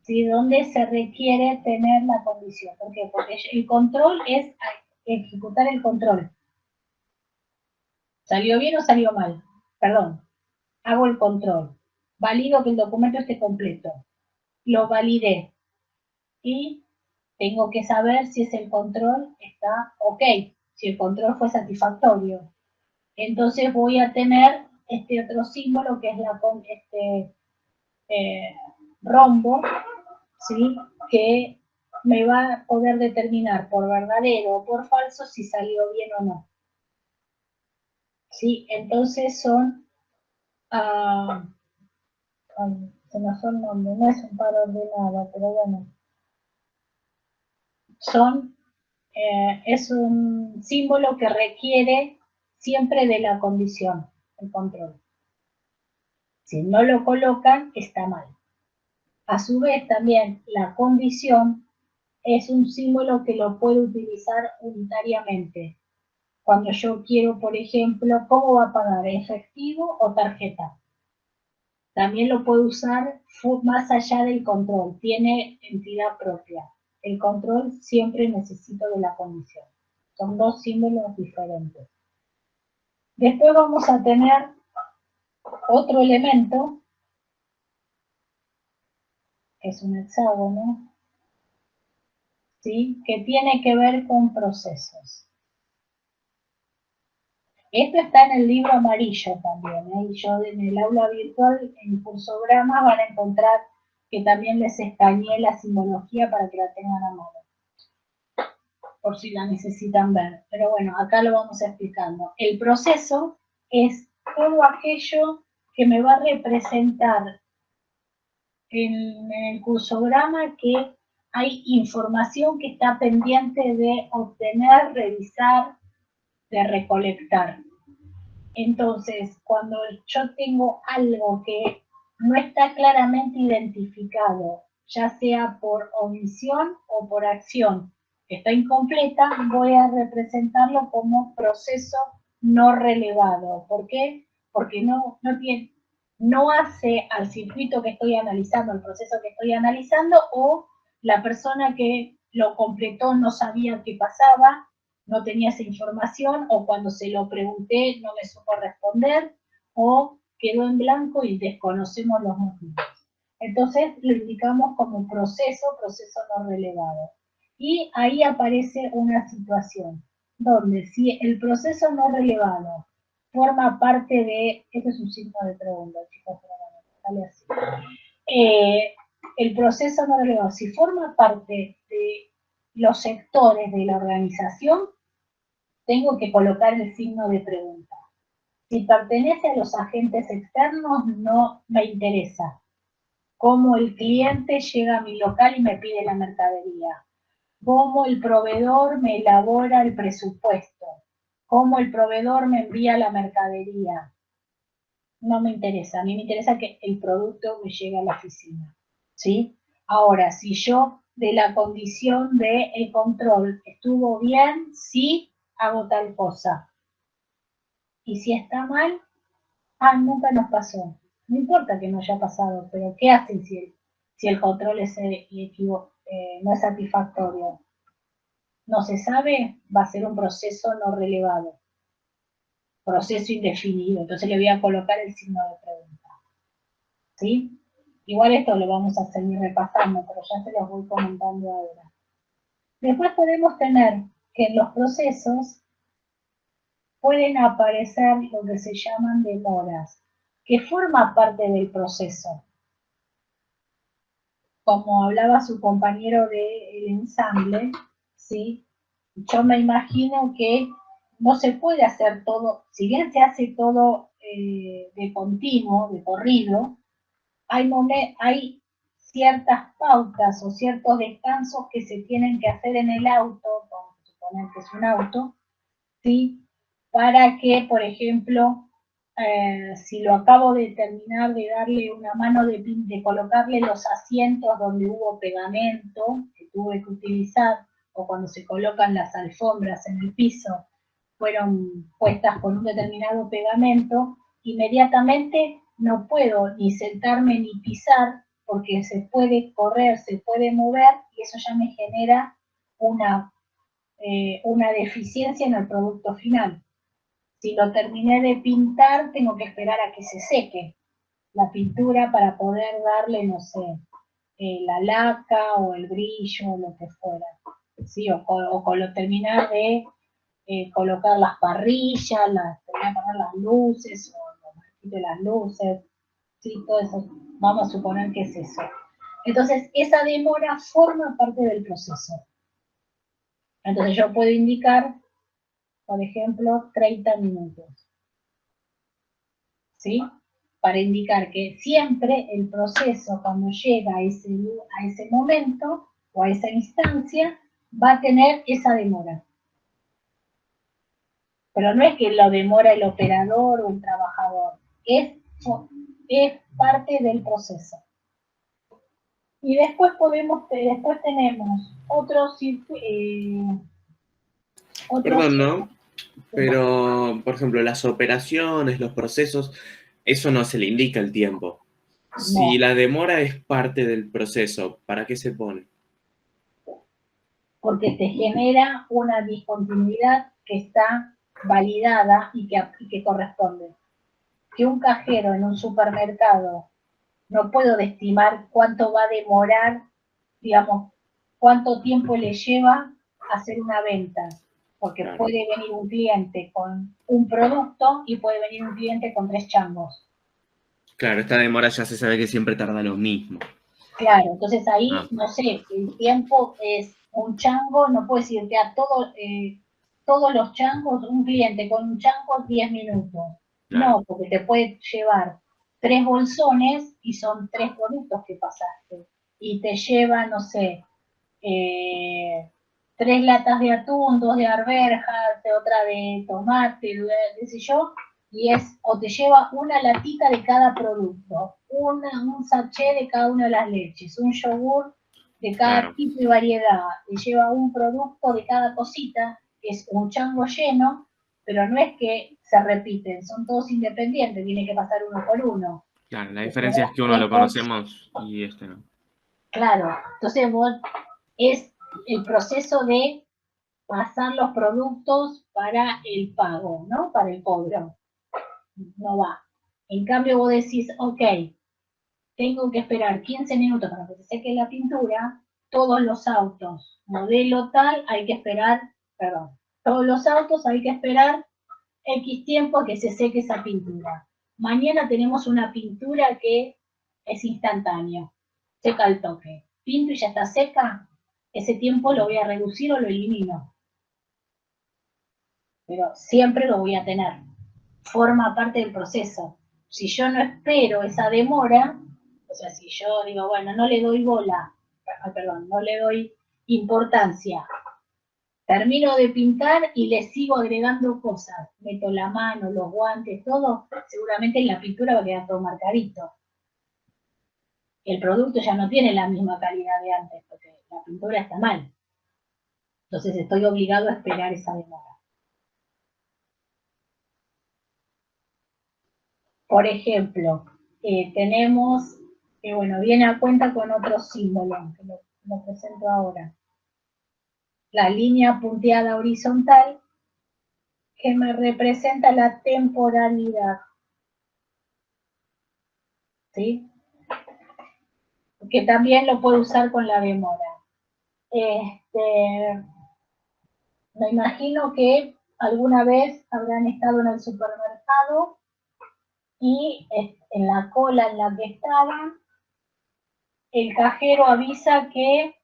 ¿sí? Donde se requiere tener la condición. ¿Por qué? Porque el control es ejecutar el control. ¿Salió bien o salió mal? Perdón, hago el control. Valido que el documento esté completo. Lo validé. Y tengo que saber si el control está ok, si el control fue satisfactorio. Entonces voy a tener este otro símbolo que es rombo, ¿sí? Que me va a poder determinar por verdadero o por falso si salió bien o no. ¿Sí? Entonces son, se me fue el nombre, no es un par ordenado, pero bueno, es un símbolo que requiere siempre de la condición, el control. Si no lo colocan, está mal. A su vez, también la condición es un símbolo que lo puedo utilizar unitariamente. Cuando yo quiero, por ejemplo, ¿cómo va a pagar? ¿Efectivo o tarjeta? También lo puedo usar más allá del control, tiene entidad propia. El control siempre necesito de la condición. Son dos símbolos diferentes. Después vamos a tener otro elemento, que es un hexágono, ¿sí? Que tiene que ver con procesos. Esto está en el libro amarillo también, ¿eh? Y yo en el aula virtual, en Cursograma, van a encontrar que también les escaneé la simbología para que la tengan a mano, por si la necesitan ver. Pero bueno, acá lo vamos explicando. El proceso es todo aquello que me va a representar en el cursograma que hay información que está pendiente de obtener, revisar, de recolectar. Entonces, cuando yo tengo algo que no está claramente identificado, ya sea por omisión o por acción, que está incompleta, voy a representarlo como proceso no relevado. ¿Por qué? Porque no hace al circuito que estoy analizando, al proceso que estoy analizando, o la persona que lo completó no sabía qué pasaba, no tenía esa información, o cuando se lo pregunté no me supo responder, o quedó en blanco y desconocemos los motivos. Entonces lo indicamos como proceso no relevado. Y ahí aparece una situación donde si el proceso no relevado forma parte de, este es un signo de pregunta, chicos, sale así. El proceso no relevado, si forma parte de los sectores de la organización, tengo que colocar el signo de pregunta. Si pertenece a los agentes externos, no me interesa. Cómo el cliente llega a mi local y me pide la mercadería. Cómo el proveedor me elabora el presupuesto. Cómo el proveedor me envía la mercadería. No me interesa. A mí me interesa que el producto me llegue a la oficina. ¿Sí? Ahora, si yo de la condición de el control estuvo bien, sí hago tal cosa. Y si está mal, nunca nos pasó. No importa que no haya pasado, pero ¿qué hacen si el control no es satisfactorio? No se sabe, va a ser un proceso no relevado, proceso indefinido. Entonces le voy a colocar el signo de pregunta. ¿Sí? Igual esto lo vamos a seguir repasando, pero ya se los voy comentando ahora. Después podemos tener que en los procesos pueden aparecer lo que se llaman demoras, que forma parte del proceso. Como hablaba su compañero del ensamble, ¿sí? Yo me imagino que no se puede hacer todo, si bien se hace todo de continuo, de corrido, hay ciertas pautas o ciertos descansos que se tienen que hacer en el auto, vamos a suponer que es un auto, ¿sí? Para que, por ejemplo, si lo acabo de terminar de darle una mano de colocarle los asientos donde hubo pegamento que tuve que utilizar, o cuando se colocan las alfombras en el piso, fueron puestas con un determinado pegamento, inmediatamente no puedo ni sentarme ni pisar, porque se puede correr, se puede mover, y eso ya me genera una deficiencia en el producto final. Si lo terminé de pintar, tengo que esperar a que se seque la pintura para poder darle, no sé, la laca o el brillo o lo que fuera. ¿Sí? O con lo terminar de colocar las parrillas, voy a poner las luces o los marquitos de las luces. ¿Sí? Todo eso, vamos a suponer que es eso. Entonces, esa demora forma parte del proceso. Entonces yo puedo indicar, por ejemplo, 30 minutos. ¿Sí? Para indicar que siempre el proceso, cuando llega a ese momento o a esa instancia, va a tener esa demora. Pero no es que lo demora el operador o el trabajador, es parte del proceso. Y después tenemos otros Perdón, ¿no? Pero, por ejemplo, las operaciones, los procesos, eso no se le indica el tiempo. No. Si la demora es parte del proceso, ¿para qué se pone? Porque te genera una discontinuidad que está validada y que corresponde. Que un cajero en un supermercado, no puedo estimar cuánto va a demorar, digamos, cuánto tiempo le lleva hacer una venta. porque Claro. puede venir un cliente con un producto y puede venir un cliente con 3 changos. Claro, esta demora ya se sabe que siempre tarda lo mismo. Claro, entonces ahí, Ah. no sé, el tiempo es un chango, no puedes irte a todos los changos, un cliente con un chango 10 minutos. Claro. No, porque te puede llevar 3 bolsones y son 3 productos que pasaste. Y te lleva, no sé, 3 latas de atún, 2 de arvejas, otra de tomate, qué sé yo, y o te lleva una latita de cada producto, un sachet de cada una de las leches, un yogur de cada Claro. tipo y variedad, te lleva un producto de cada cosita, que es un chango lleno, pero no es que se repiten, son todos independientes, tiene que pasar uno por uno. Claro, la diferencia es que uno lo conocemos y este no. Claro, entonces vos es el proceso de pasar los productos para el pago, ¿no? Para el cobro. No va. En cambio vos decís, ok, tengo que esperar 15 minutos para que se seque la pintura, todos los autos, modelo tal, hay que esperar, perdón, todos los autos hay que esperar X tiempo que se seque esa pintura. Mañana tenemos una pintura que es instantáneo, seca al toque. Pinto y ya está seca, ese tiempo lo voy a reducir o lo elimino. Pero siempre lo voy a tener. Forma parte del proceso. Si yo no espero esa demora, o sea, si yo digo, bueno, no le doy bola, perdón, no le doy importancia, termino de pintar y le sigo agregando cosas, meto la mano, los guantes, todo, seguramente en la pintura va a quedar todo marcadito. El producto ya no tiene la misma calidad de antes, porque la pintura está mal. Entonces estoy obligado a esperar esa demora. Por ejemplo, tenemos, que bueno, viene a cuenta con otro símbolo, que lo presento ahora. La línea punteada horizontal, que me representa la temporalidad. ¿Sí? Que también lo puedo usar con la demora. Me imagino que alguna vez habrán estado en el supermercado y en la cola en la que estaban, el cajero avisa que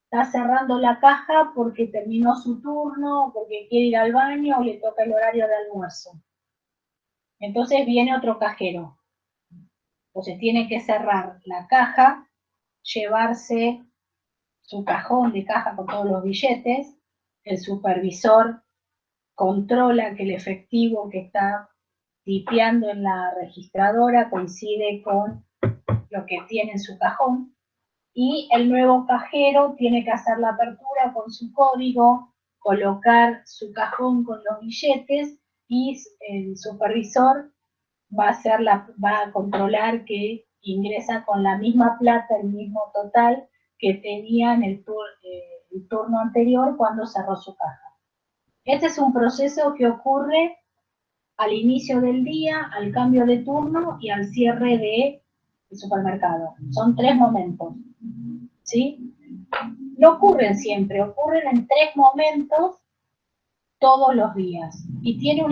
está cerrando la caja porque terminó su turno, porque quiere ir al baño o le toca el horario de almuerzo. Entonces viene otro cajero. Entonces tiene que cerrar la caja, llevarse su cajón de caja con todos los billetes, el supervisor controla que el efectivo que está tipeando en la registradora coincide con lo que tiene en su cajón, y el nuevo cajero tiene que hacer la apertura con su código, colocar su cajón con los billetes y el supervisor va a controlar que ingresa con la misma plata, el mismo total que tenía en el turno anterior cuando cerró su caja. Este es un proceso que ocurre al inicio del día, al cambio de turno y al cierre del supermercado. Son 3 momentos. ¿Sí? No ocurren siempre, ocurren en 3 momentos todos los días. Y tiene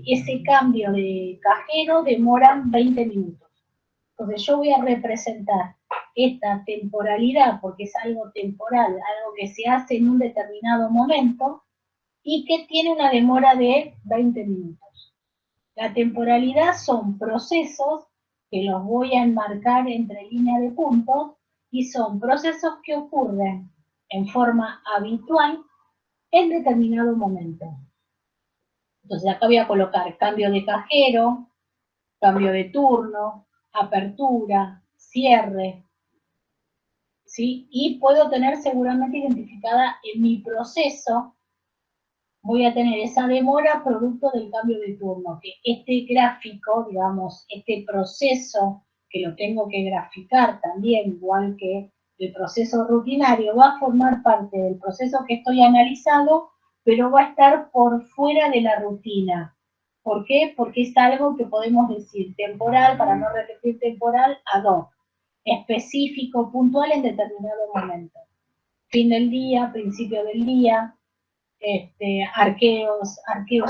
ese cambio de cajero demora 20 minutos. Entonces yo voy a representar esta temporalidad, porque es algo temporal, algo que se hace en un determinado momento y que tiene una demora de 20 minutos. La temporalidad son procesos que los voy a enmarcar entre líneas de puntos y son procesos que ocurren en forma habitual en determinado momento. Entonces acá voy a colocar cambio de cajero, cambio de turno, apertura, cierre, ¿sí? Y puedo tener seguramente identificada en mi proceso, voy a tener esa demora producto del cambio de turno, que este gráfico, digamos, este proceso que lo tengo que graficar también, igual que el proceso rutinario, va a formar parte del proceso que estoy analizando, pero va a estar por fuera de la rutina. ¿Por qué? Porque es algo que podemos decir temporal, para no repetir temporal, ad hoc, específico, puntual en determinado momento. Fin del día, principio del día, arqueos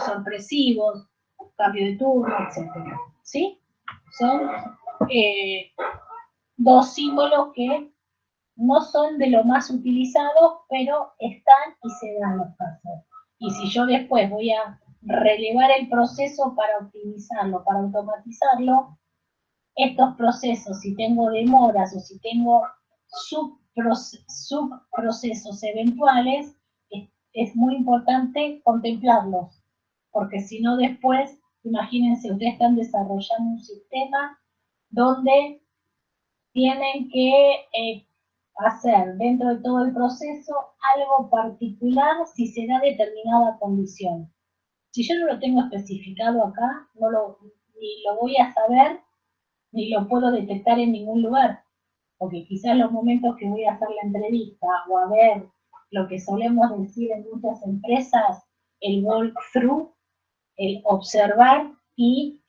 sorpresivos, cambio de turno, etc. ¿Sí? Son dos símbolos que no son de lo más utilizados, pero están y se dan los casos. Y si yo después voy a relevar el proceso para optimizarlo, para automatizarlo, estos procesos, si tengo demoras o si tengo subprocesos eventuales, es muy importante contemplarlos, porque si no después, imagínense, ustedes están desarrollando un sistema donde tienen que hacer dentro de todo el proceso algo particular si se da determinada condición. Si yo no lo tengo especificado acá, ni lo voy a saber, ni lo puedo detectar en ningún lugar, porque quizás los momentos que voy a hacer la entrevista o a ver lo que solemos decir en muchas empresas, el walkthrough, el observar y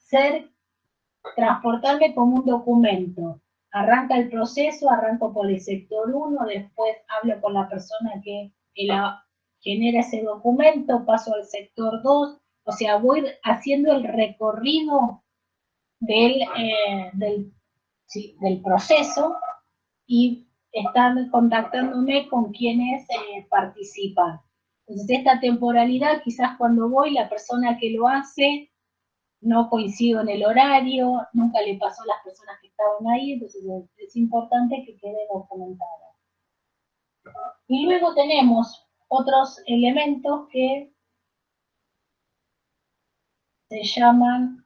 transportarme como un documento. Arranca el proceso, arranco por el sector 1, después hablo con la persona que genera ese documento, paso al sector 2, o sea, voy haciendo el recorrido del proceso y están contactándome con quienes participan. Entonces, esta temporalidad, quizás cuando voy, la persona que lo hace no coincido en el horario, nunca le pasó a las personas que estaban ahí, entonces es importante que quede documentado. Y luego tenemos otros elementos que se llaman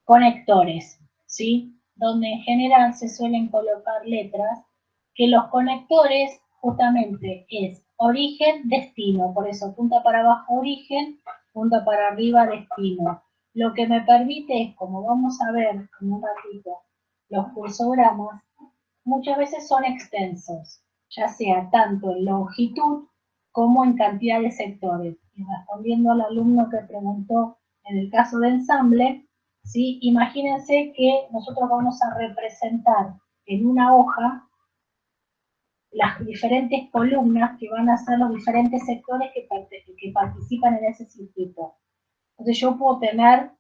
conectores, ¿sí? Donde en general se suelen colocar letras, que los conectores justamente es origen, destino, por eso punta para abajo origen, punta para arriba destino. Lo que me permite es, como vamos a ver en un ratito, los cursogramas muchas veces son extensos, ya sea tanto en longitud como en cantidad de sectores. Y respondiendo al alumno que preguntó en el caso de ensamble, ¿sí? Imagínense que nosotros vamos a representar en una hoja las diferentes columnas que van a ser los diferentes sectores que participan en ese circuito. Entonces yo puedo tener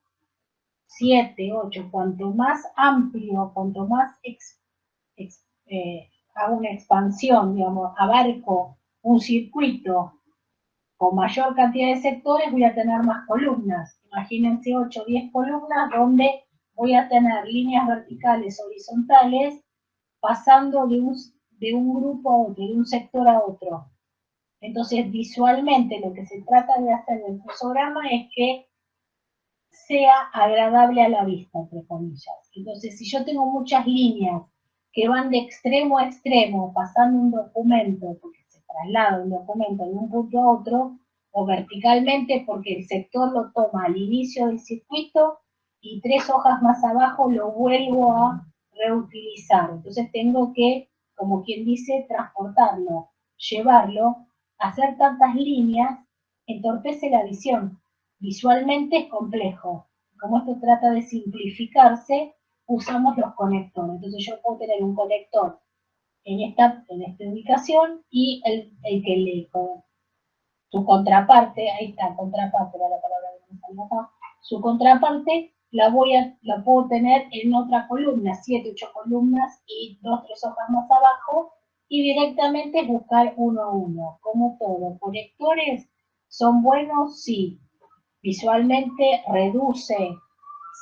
7, 8, cuanto más amplio, cuanto más hago una expansión, digamos, abarco un circuito con mayor cantidad de sectores, voy a tener más columnas. Imagínense 8 o 10 columnas donde voy a tener líneas verticales, horizontales, pasando de un grupo a otro, de un sector a otro. Entonces, visualmente, lo que se trata de hacer en el cursorama es que sea agradable a la vista, entre comillas. Entonces, si yo tengo muchas líneas que van de extremo a extremo, pasando un documento, porque se traslada un documento de un punto a otro, o verticalmente porque el sector lo toma al inicio del circuito y 3 hojas más abajo lo vuelvo a reutilizar. Entonces tengo que, como quien dice, transportarlo, llevarlo, hacer tantas líneas, entorpece la visión. Visualmente es complejo. Como esto trata de simplificarse, usamos los conectores. Entonces yo puedo tener un conector en esta ubicación y el que lee su contraparte, ahí está, contraparte era la palabra que me salió acá, su contraparte la puedo tener en otra columna, 7, 8 columnas y 2, 3 hojas más abajo, y directamente buscar uno a uno, como todo. Conectores son buenos, sí. Visualmente reduce,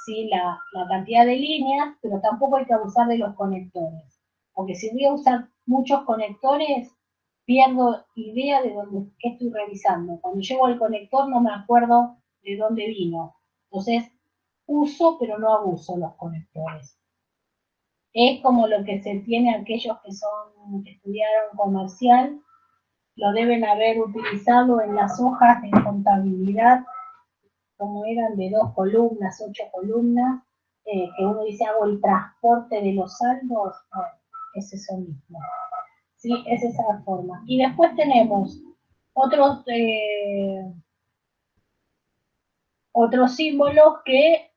sí, la cantidad de líneas, pero tampoco hay que abusar de los conectores. Porque si voy a usar muchos conectores, pierdo idea de qué estoy revisando. Cuando llego al conector no me acuerdo de dónde vino. Entonces, uso pero no abuso los conectores. Es como lo que se tiene aquellos que estudiaron comercial, lo deben haber utilizado en las hojas de contabilidad, como eran de 2 columnas, 8 columnas, que uno dice hago el transporte de los saldos, es eso mismo. ¿Sí? Es esa forma. Y después tenemos otros símbolos que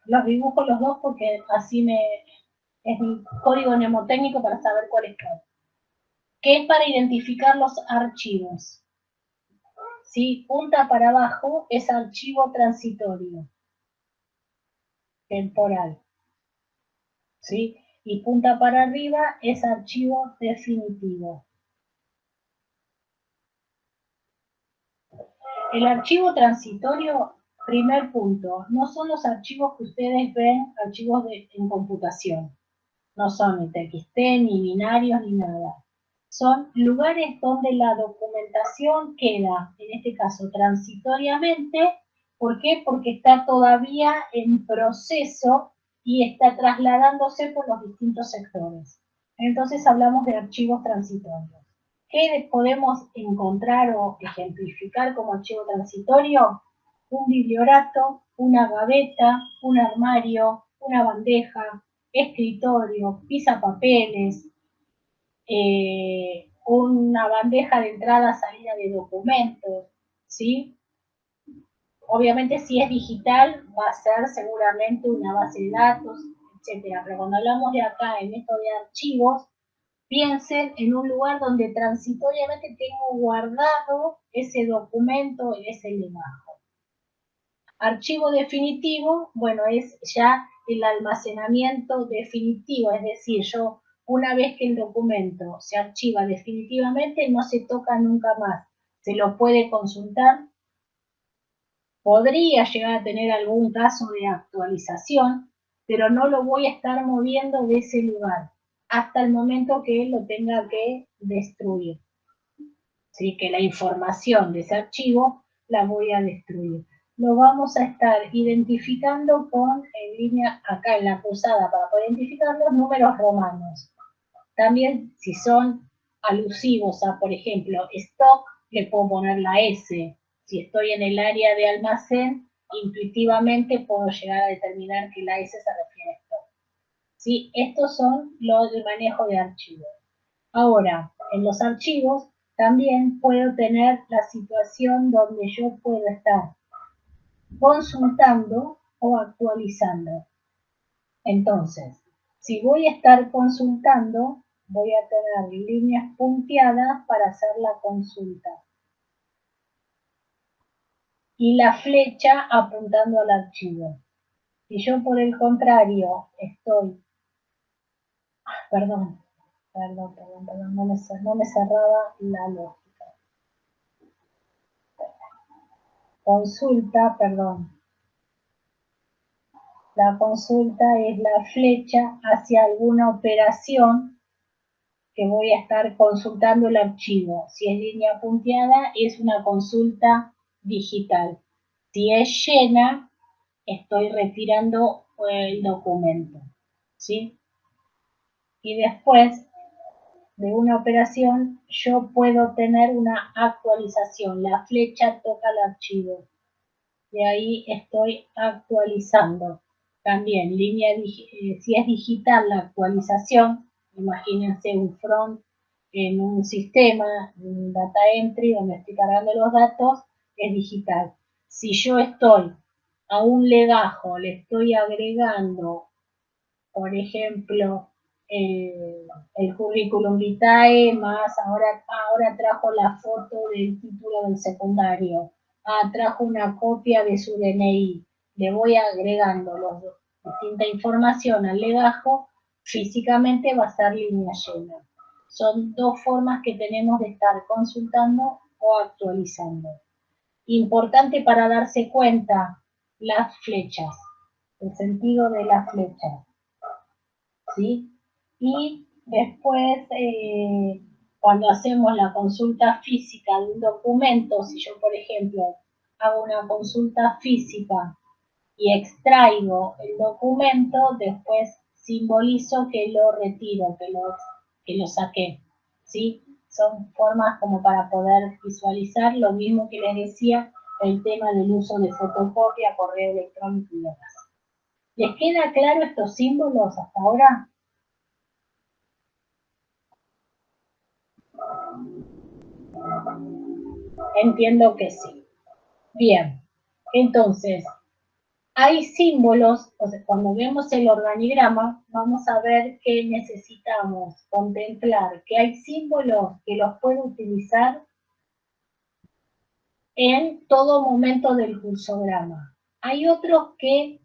los dibujo los dos porque así es mi código mnemotécnico para saber cuál es cuál. que es para identificar los archivos. ¿Sí? Punta para abajo es archivo transitorio, temporal. ¿Sí? Y punta para arriba es archivo definitivo. El archivo transitorio, primer punto, no son los archivos que ustedes ven, archivos en computación. No son ni TXT, ni binarios, ni nada. Son lugares donde la documentación queda, en este caso transitoriamente. ¿Por qué? Porque está todavía en proceso y está trasladándose por los distintos sectores. Entonces hablamos de archivos transitorios. ¿Qué podemos encontrar o ejemplificar como archivo transitorio? Un bibliorato, una gaveta, un armario, una bandeja, escritorio, pisapapeles, una bandeja de entrada-salida de documentos, ¿sí? Obviamente si es digital va a ser seguramente una base de datos, etcétera. Pero cuando hablamos de acá en esto de archivos, piensen en un lugar donde transitoriamente tengo guardado ese documento en ese legajo. Archivo definitivo, bueno, es ya el almacenamiento definitivo, es decir, yo una vez que el documento se archiva definitivamente no se toca nunca más, se lo puede consultar. Podría llegar a tener algún caso de actualización, pero no lo voy a estar moviendo de ese lugar hasta el momento que lo tenga que destruir. ¿Sí? Que la información de ese archivo la voy a destruir. Lo vamos a estar identificando con, en línea, acá en la cruzada, para poder identificar los números romanos. También, si son alusivos a, por ejemplo, stock, le puedo poner la S. Si estoy en el área de almacén, intuitivamente puedo llegar a determinar que la S se refiere a stock. ¿Sí? Estos son los del manejo de archivos. Ahora, en los archivos también puedo tener la situación donde yo puedo estar consultando o actualizando. Entonces, si voy a estar consultando, voy a tener líneas punteadas para hacer la consulta. Y la flecha apuntando al archivo. Si yo por el contrario estoy... Perdón, no me cerraba la lógica. Consulta, perdón. La consulta es la flecha hacia alguna operación que voy a estar consultando el archivo. Si es línea punteada, es una consulta digital. Si es llena, estoy retirando el documento, ¿sí? Y después de una operación, yo puedo tener una actualización. La flecha toca el archivo. De ahí estoy actualizando. También, si es digital la actualización, imagínense un front en un sistema, un data entry, donde estoy cargando los datos, es digital. Si yo estoy a un legajo, le estoy agregando, por ejemplo, el currículum vitae, más ahora trajo la foto del título del secundario, trajo una copia de su DNI, le voy agregando distinta información al legajo, físicamente va a estar línea llena. Son dos formas que tenemos de estar consultando o actualizando. Importante para darse cuenta, las flechas, el sentido de las flechas, ¿sí? Y después, cuando hacemos la consulta física de un documento, si yo, por ejemplo, hago una consulta física y extraigo el documento, después simbolizo que lo retiro, que lo saqué, ¿sí? Son formas como para poder visualizar lo mismo que les decía, el tema del uso de fotocopia, correo electrónico y demás. ¿Les queda claro estos símbolos hasta ahora? Entiendo que sí. Bien, entonces, hay símbolos, o sea, cuando vemos el organigrama, vamos a ver que necesitamos contemplar que hay símbolos que los puedo utilizar en todo momento del cursograma. Hay otros que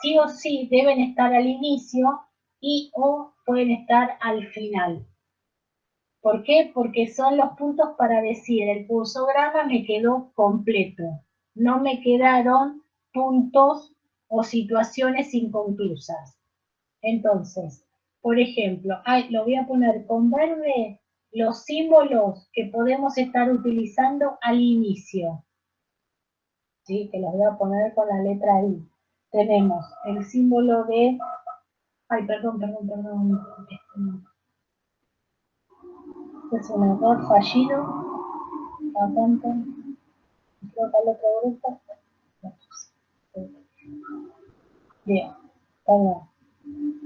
sí o sí deben estar al inicio y o pueden estar al final. ¿Por qué? Porque son los puntos para decir, el cursograma me quedó completo, no me quedaron puntos o situaciones inconclusas. Entonces, por ejemplo, lo voy a poner con verde los símbolos que podemos estar utilizando al inicio. ¿Sí? Que los voy a poner con la letra I. Tenemos el símbolo de... Ay, perdón. Es un error fallido. Bien, perdón.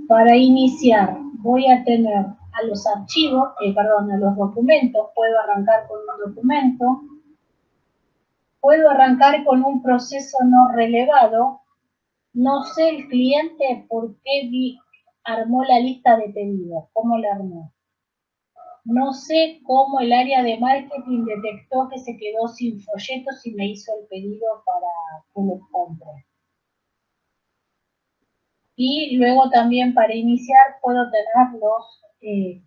Para iniciar voy a tener a los archivos, a los documentos, puedo arrancar con un documento, puedo arrancar con un proceso no relevado, no sé el cliente por qué armó la lista de pedidos, cómo la armó. No sé cómo el área de marketing detectó que se quedó sin folletos y me hizo el pedido para que los compre. Y luego también para iniciar puedo tener los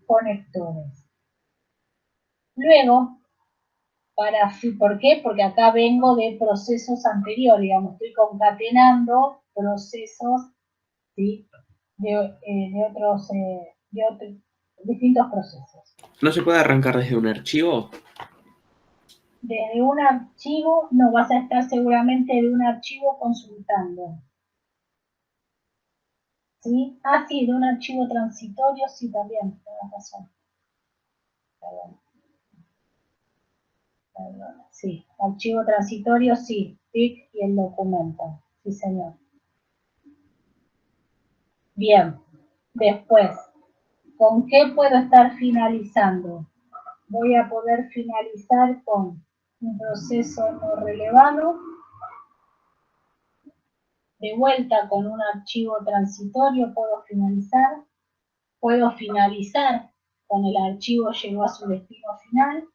conectores. Luego, ¿por qué? Porque acá vengo de procesos anteriores, digamos, estoy concatenando procesos, ¿sí? de otros distintos procesos. ¿No se puede arrancar desde un archivo? Desde un archivo, no vas a estar seguramente de un archivo consultando. ¿Sí? Ah, sí, de un archivo transitorio, sí, también, tienes razón. Perdón. Sí, archivo transitorio, sí, TIC y el documento, sí señor. Bien, después, ¿con qué puedo estar finalizando? Voy a poder finalizar con un proceso no relevado, de vuelta con un archivo transitorio puedo finalizar con el archivo llegó a su destino final,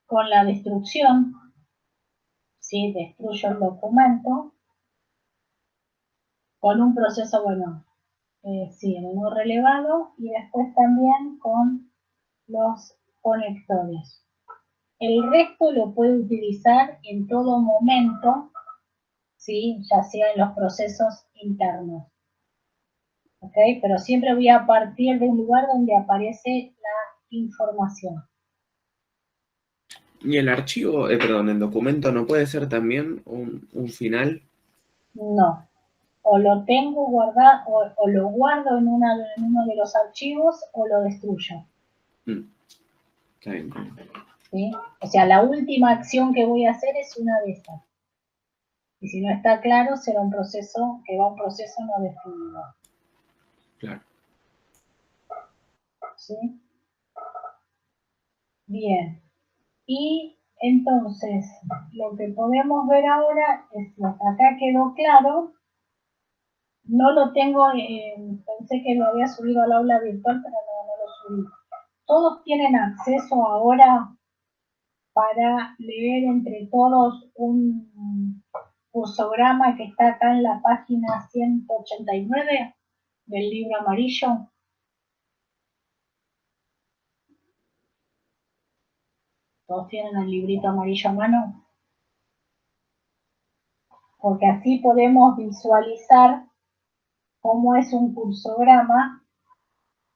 con la destrucción, ¿sí? Destruyo el documento, con un proceso, sí, el no relevado, y después también con los conectores. El resto lo puedo utilizar en todo momento, ¿sí? Ya sea en los procesos internos. ¿Ok? Pero siempre voy a partir de un lugar donde aparece la información. ¿Y el archivo, el documento no puede ser también un final? No. O lo tengo guardado, o lo guardo en uno de los archivos, o lo destruyo. Está bien. ¿Sí? O sea, la última acción que voy a hacer es una de esas. Y si no está claro, será un proceso que va a un proceso no definido. Claro. ¿Sí? Bien. Y entonces, lo que podemos ver ahora es que acá quedó claro. No lo tengo, pensé que lo había subido al aula virtual, pero no lo subí. Todos tienen acceso ahora para leer entre todos un cursograma que está acá en la página 189 del libro amarillo. Todos tienen el librito amarillo a mano. Porque así podemos visualizar cómo es un cursograma.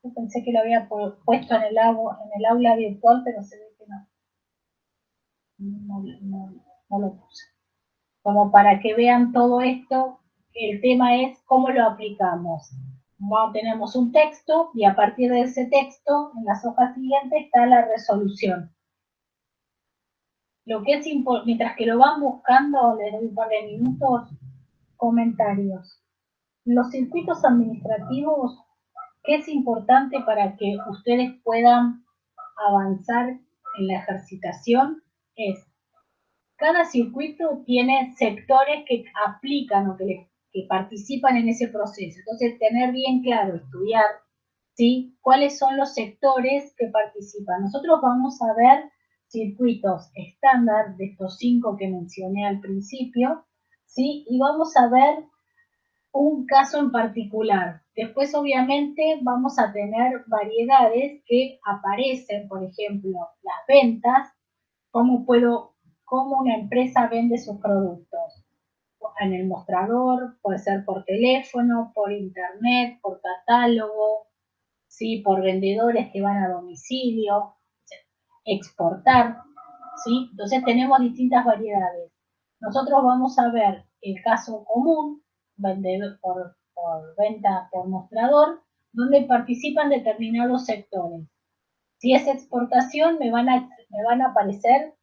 Yo pensé que lo había puesto en el aula virtual, pero se ve que no. No lo puse. Como para que vean todo esto, el tema es cómo lo aplicamos. Tenemos un texto y a partir de ese texto, en las hojas siguientes está la resolución. Lo que es importante, mientras que lo van buscando, les doy un par de minutos, comentarios. Los circuitos administrativos, ¿qué es importante para que ustedes puedan avanzar en la ejercitación? Es cada circuito tiene sectores que aplican o que participan en ese proceso. Entonces, tener bien claro, estudiar, ¿sí? ¿Cuáles son los sectores que participan? Nosotros vamos a ver circuitos estándar de estos 5 que mencioné al principio, ¿sí? Y vamos a ver un caso en particular. Después, obviamente, vamos a tener variedades que aparecen, por ejemplo, las ventas, cómo una empresa vende sus productos. En el mostrador, puede ser por teléfono, por internet, por catálogo, ¿sí? Por vendedores que van a domicilio, exportar, ¿sí? Entonces tenemos distintas variedades. Nosotros vamos a ver el caso común, vendedor por venta por mostrador, donde participan determinados sectores. Si es exportación, me van a aparecer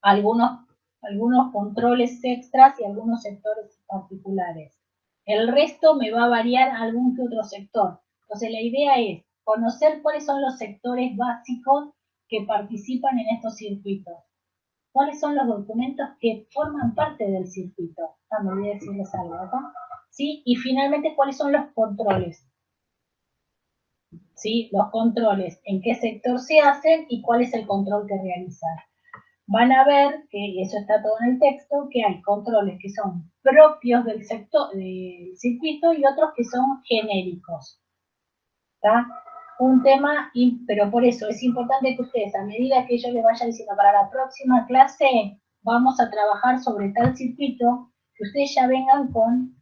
algunos controles extras y algunos sectores particulares. El resto me va a variar algún que otro sector. Entonces la idea es conocer cuáles son los sectores básicos que participan en estos circuitos. ¿Cuáles son los documentos que forman parte del circuito? Me olvidé decirles algo acá. ¿Sí? Y finalmente, ¿cuáles son los controles? ¿Sí? Los controles, en qué sector se hacen y cuál es el control que realizan. Van a ver, que eso está todo en el texto, que hay controles que son propios del circuito y otros que son genéricos. ¿Está? Un tema, pero por eso es importante que ustedes, a medida que yo les vaya diciendo para la próxima clase, vamos a trabajar sobre tal circuito, que ustedes ya vengan con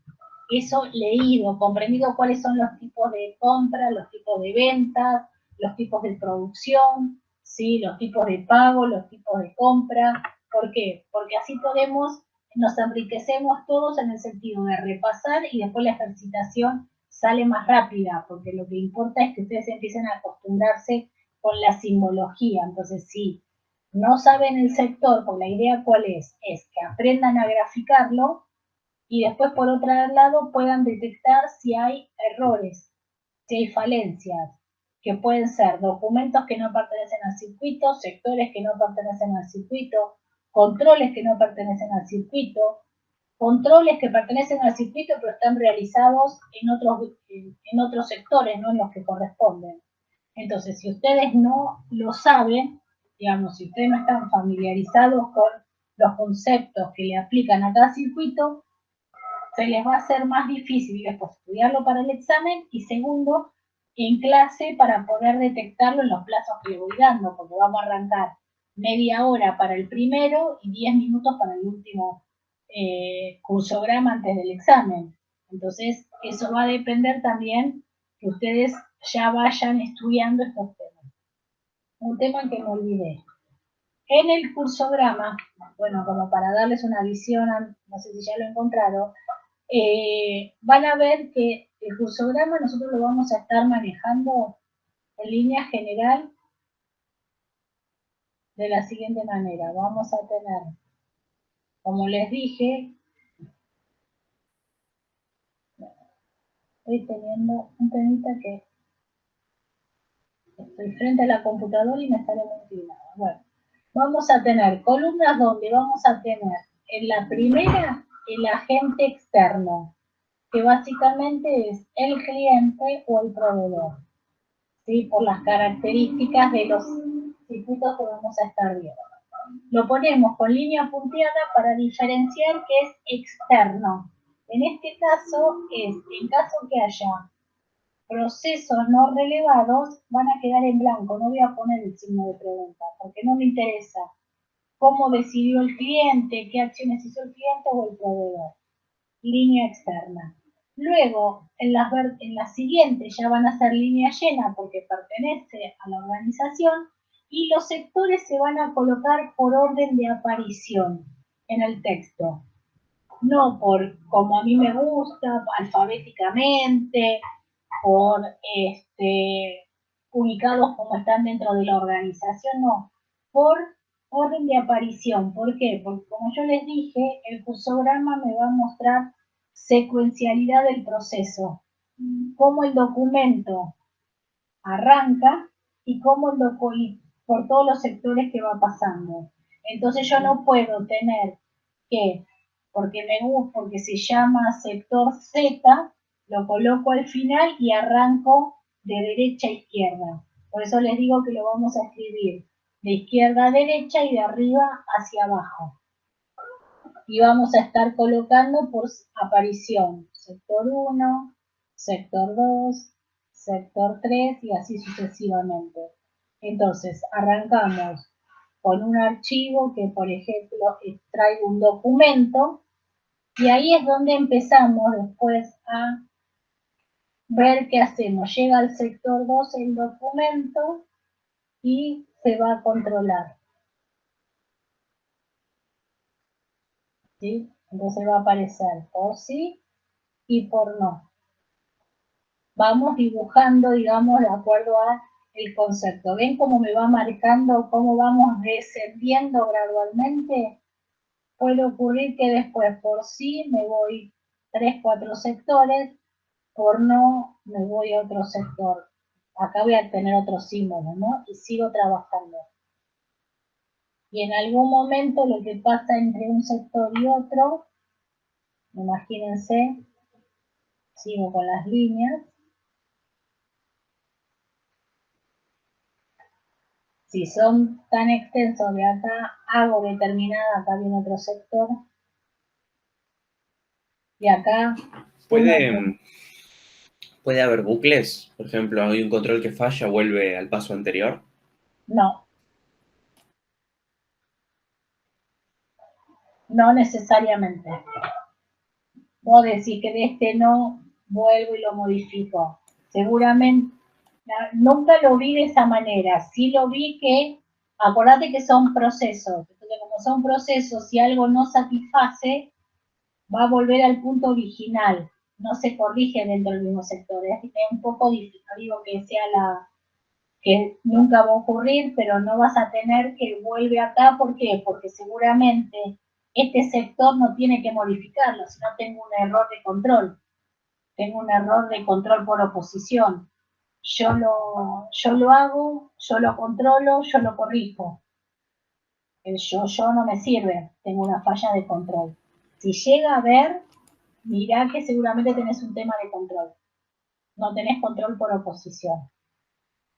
eso leído, comprendido cuáles son los tipos de compra, los tipos de ventas, los tipos de producción, ¿sí? Los tipos de pago, los tipos de compra. ¿Por qué? Porque así nos enriquecemos todos en el sentido de repasar y después la ejercitación sale más rápida, porque lo que importa es que ustedes empiecen a acostumbrarse con la simbología. Entonces, si no saben el sector, pues la idea cuál es que aprendan a graficarlo y después por otro lado puedan detectar si hay errores, si hay falencias, que pueden ser documentos que no pertenecen al circuito, sectores que no pertenecen al circuito, controles que no pertenecen al circuito, controles que pertenecen al circuito pero están realizados en otros sectores, no en los que corresponden. Entonces, si ustedes no lo saben, digamos, si ustedes no están familiarizados con los conceptos que le aplican a cada circuito, se les va a hacer más difícil después estudiarlo para el examen y segundo, en clase para poder detectarlo en los plazos que le voy dando, porque vamos a arrancar media hora para el primero y 10 minutos para el último cursograma antes del examen. Entonces, eso va a depender también que ustedes ya vayan estudiando estos temas. Un tema que me olvidé. En el cursograma, bueno, como para darles una visión, no sé si ya lo encontraron, van a ver que el cursograma nosotros lo vamos a estar manejando en línea general de la siguiente manera. Vamos a tener, como les dije, estoy teniendo un temita que estoy frente a la computadora y me sale muy inclinada. Bueno, vamos a tener columnas donde vamos a tener en la primera el agente externo, que básicamente es el cliente o el proveedor, ¿sí? Por las características de los circuitos que vamos a estar viendo. Lo ponemos con línea punteada para diferenciar que es externo. En este caso en caso que haya procesos no relevados, van a quedar en blanco. No voy a poner el signo de pregunta, porque no me interesa cómo decidió el cliente, qué acciones hizo el cliente o el proveedor. Línea externa. Luego, en las siguientes ya van a ser línea llena porque pertenece a la organización y los sectores se van a colocar por orden de aparición en el texto. No por como a mí me gusta, alfabéticamente, por ubicados como están dentro de la organización, no, por orden de aparición. ¿Por qué? Porque como yo les dije, el cursograma me va a mostrar secuencialidad del proceso, cómo el documento arranca y cómo por todos los sectores que va pasando. Entonces yo no puedo tener que, porque me gusta, porque se llama sector Z, lo coloco al final y arranco de derecha a izquierda. Por eso les digo que lo vamos a escribir de izquierda a derecha y de arriba hacia abajo. Y vamos a estar colocando por aparición. Sector 1, sector 2, sector 3 y así sucesivamente. Entonces, arrancamos con un archivo que, por ejemplo, extraigo un documento y ahí es donde empezamos después a ver qué hacemos. Llega al sector 2 el documento y se va a controlar. ¿Sí? Entonces va a aparecer por sí y por no. Vamos dibujando, digamos, de acuerdo a el concepto. ¿Ven cómo me va marcando, cómo vamos descendiendo gradualmente? Puede ocurrir que después por sí me voy 3, 4 sectores, por no me voy a otro sector. Acá voy a tener otro símbolo, ¿no? Y sigo trabajando. Y en algún momento lo que pasa entre un sector y otro, imagínense, sigo con las líneas. Si son tan extensos de acá, hago determinada, acá viene otro sector. Y acá... ¿Puede haber bucles? Por ejemplo, hay un control que falla, vuelve al paso anterior. No. No necesariamente. Vos decís que de este no, vuelvo y lo modifico. Seguramente, nunca lo vi de esa manera. Sí lo vi que, acordate que son procesos. Entonces, como son procesos, si algo no satisface, va a volver al punto original. No se corrige dentro del mismo sector. Es un poco difícil, no digo que sea que nunca va a ocurrir, pero no vas a tener que vuelve acá. ¿Por qué? Porque seguramente este sector no tiene que modificarlo, sino tengo un error de control. Tengo un error de control por oposición. Yo lo hago, yo lo controlo, yo lo corrijo. El yo no me sirve, tengo una falla de control. Si llega a ver, mirá que seguramente tenés un tema de control. No tenés control por oposición.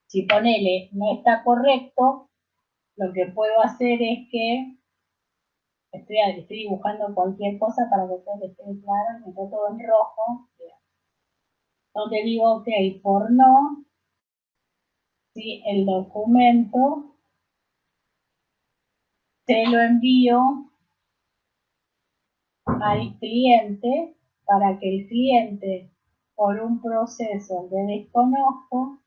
Si ponele no está correcto, lo que puedo hacer es que estoy dibujando cualquier cosa para que todo esté claro, me quedó todo en rojo. Entonces digo, ok, por no, si el documento te lo envío al cliente para que el cliente, por un proceso de desconozco,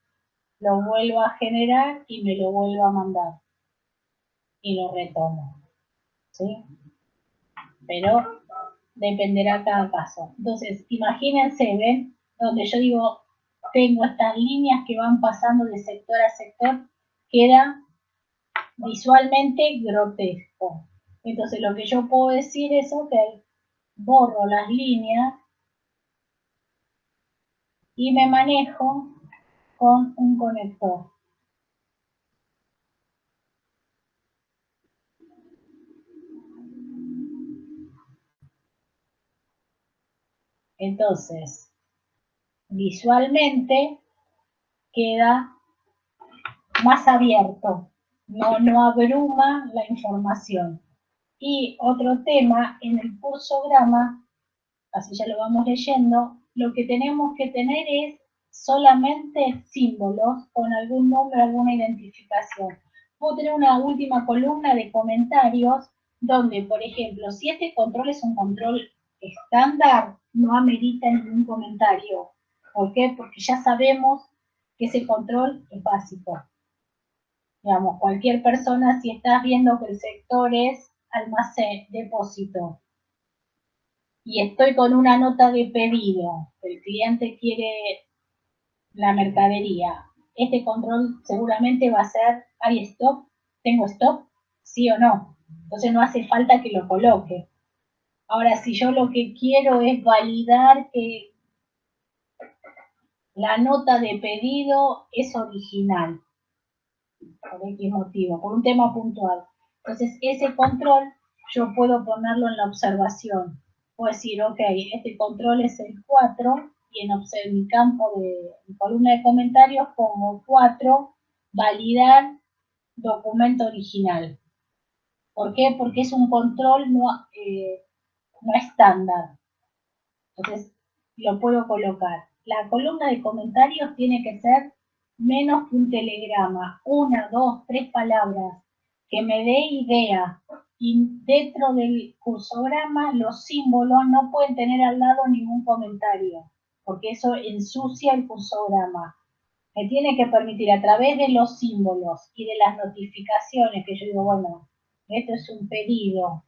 lo vuelva a generar y me lo vuelva a mandar. Y lo retomo. ¿Sí? Pero dependerá cada caso. Entonces, imagínense, ¿ven? Donde yo digo, tengo estas líneas que van pasando de sector a sector, queda visualmente grotesco. Entonces, lo que yo puedo decir es, ok, borro las líneas y me manejo con un conector. Entonces, visualmente queda más abierto, no abruma la información. Y otro tema, en el cursograma, así ya lo vamos leyendo, lo que tenemos que tener es solamente símbolos con algún nombre, alguna identificación. Puedo tener una última columna de comentarios donde, por ejemplo, si este control es un control estándar, no amerita ningún comentario. ¿Por qué? Porque ya sabemos que ese control es básico. Digamos, cualquier persona, si estás viendo que el sector es almacén, depósito, y estoy con una nota de pedido, el cliente quiere la mercadería, este control seguramente va a ser, ¿hay stock? ¿Tengo stock? ¿Sí o no? Entonces no hace falta que lo coloque. Ahora, si yo lo que quiero es validar que la nota de pedido es original, por X motivo, por un tema puntual. Entonces, ese control yo puedo ponerlo en la observación. Puedo decir, ok, este control es el 4 y en mi campo de columna de comentarios pongo 4, validar documento original. ¿Por qué? Porque es un control no estándar. Entonces, lo puedo colocar. La columna de comentarios tiene que ser menos que un telegrama, 1, 2, 3 palabras, que me dé idea. Y dentro del cursograma, los símbolos no pueden tener al lado ningún comentario, porque eso ensucia el cursograma. Me tiene que permitir a través de los símbolos y de las notificaciones, que yo digo, bueno, esto es un pedido,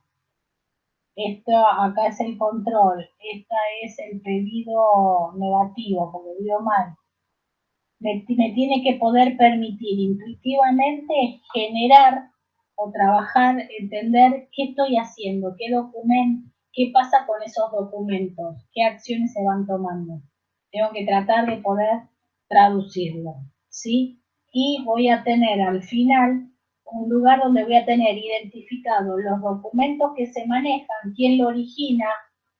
esto acá es el control, esta es el pedido negativo, porque dio mal. Me tiene que poder permitir intuitivamente generar o trabajar, entender qué estoy haciendo, qué documento, qué pasa con esos documentos, qué acciones se van tomando. Tengo que tratar de poder traducirlo, ¿sí? Y voy a tener al final un lugar donde voy a tener identificados los documentos que se manejan, quién lo origina,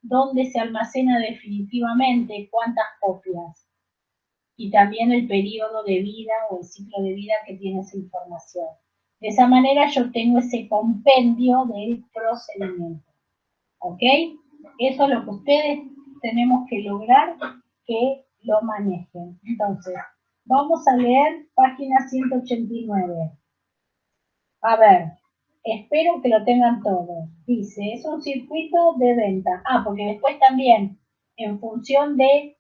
dónde se almacena definitivamente, cuántas copias. Y también el periodo de vida o el ciclo de vida que tiene esa información. De esa manera yo tengo ese compendio del procedimiento. ¿Ok? Eso es lo que ustedes tenemos que lograr que lo manejen. Entonces, vamos a leer página 189. A ver, espero que lo tengan todos. Dice, es un circuito de venta. Porque después también, en función de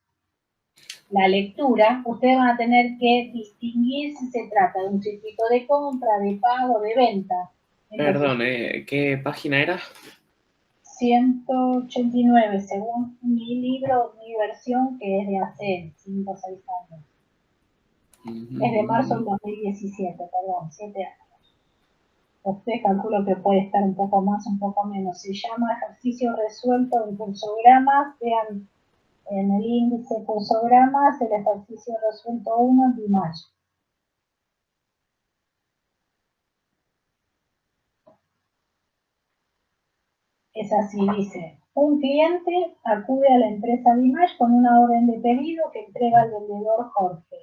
la lectura, ustedes van a tener que distinguir si se trata de un circuito de compra, de pago, de venta. Entonces, Perdón, ¿qué página era? 189, según mi libro, mi versión, que es de hace 5 o 6 años. Es de marzo del 2017, perdón, 7 años. Usted calculo que puede estar un poco más, un poco menos. Se llama ejercicio resuelto en cursogramas. Vean en el índice cursogramas el ejercicio resuelto 1 de mayo. Es así, dice. Un cliente acude a la empresa Dimash con una orden de pedido que entrega al vendedor Jorge.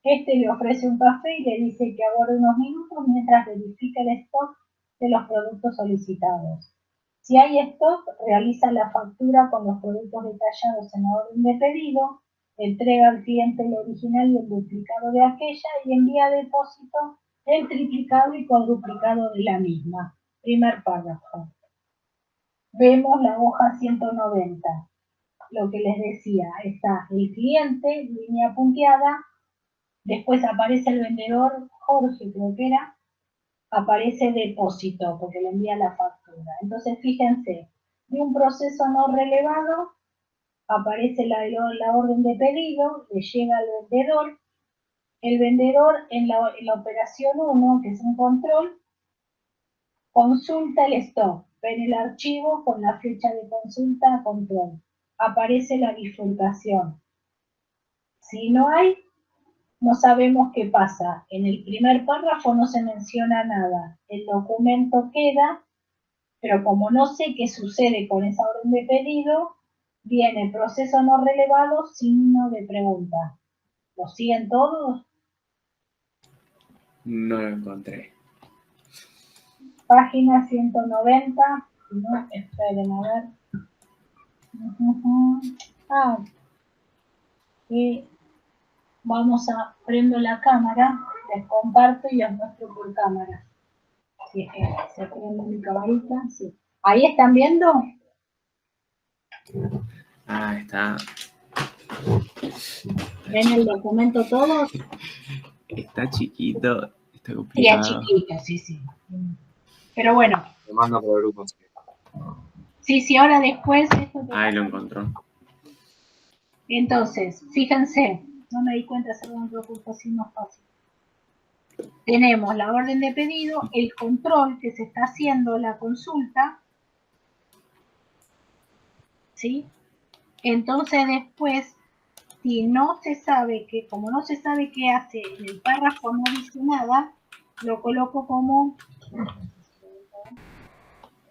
Este le ofrece un café y le dice que aguarde unos minutos mientras verifica el stock de los productos solicitados. Si hay stock, realiza la factura con los productos detallados en la orden de pedido, entrega al cliente el original y el duplicado de aquella y envía a depósito el triplicado y cuadruplicado de la misma. Primer párrafo. Vemos la hoja 190. Lo que les decía, está el cliente, línea punteada, después aparece el vendedor, Jorge creo que era, aparece depósito, porque le envía la factura. Entonces, fíjense, de un proceso no relevado, aparece la orden de pedido, le llega al vendedor. El vendedor en la operación 1, que es un control, consulta el stock, ven el archivo con la fecha de consulta a control. Aparece la bifurcación. Si no hay, no sabemos qué pasa. En el primer párrafo no se menciona nada. El documento queda, pero como no sé qué sucede con esa orden de pedido, viene proceso no relevado, signo de pregunta. ¿Lo siguen todos? No lo encontré. Página 190. No, esperen, a ver. Y vamos a prendo la cámara, les comparto y os muestro por cámara. Si es que se prende mi camarita, sí. ¿Ahí están viendo? Está. ¿Ven el documento todos? Está chiquito, está Sí, complicado. es chiquito, sí. Pero bueno. Te mando por grupo. Sí, ahora después... Ahí lo encontró. Entonces, fíjense, no me di cuenta, hacer un recurso así más fácil. Tenemos la orden de pedido, el control que se está haciendo, la consulta, ¿sí? Entonces después, si no se sabe que, como no se sabe qué hace, en el párrafo no dice nada, lo coloco como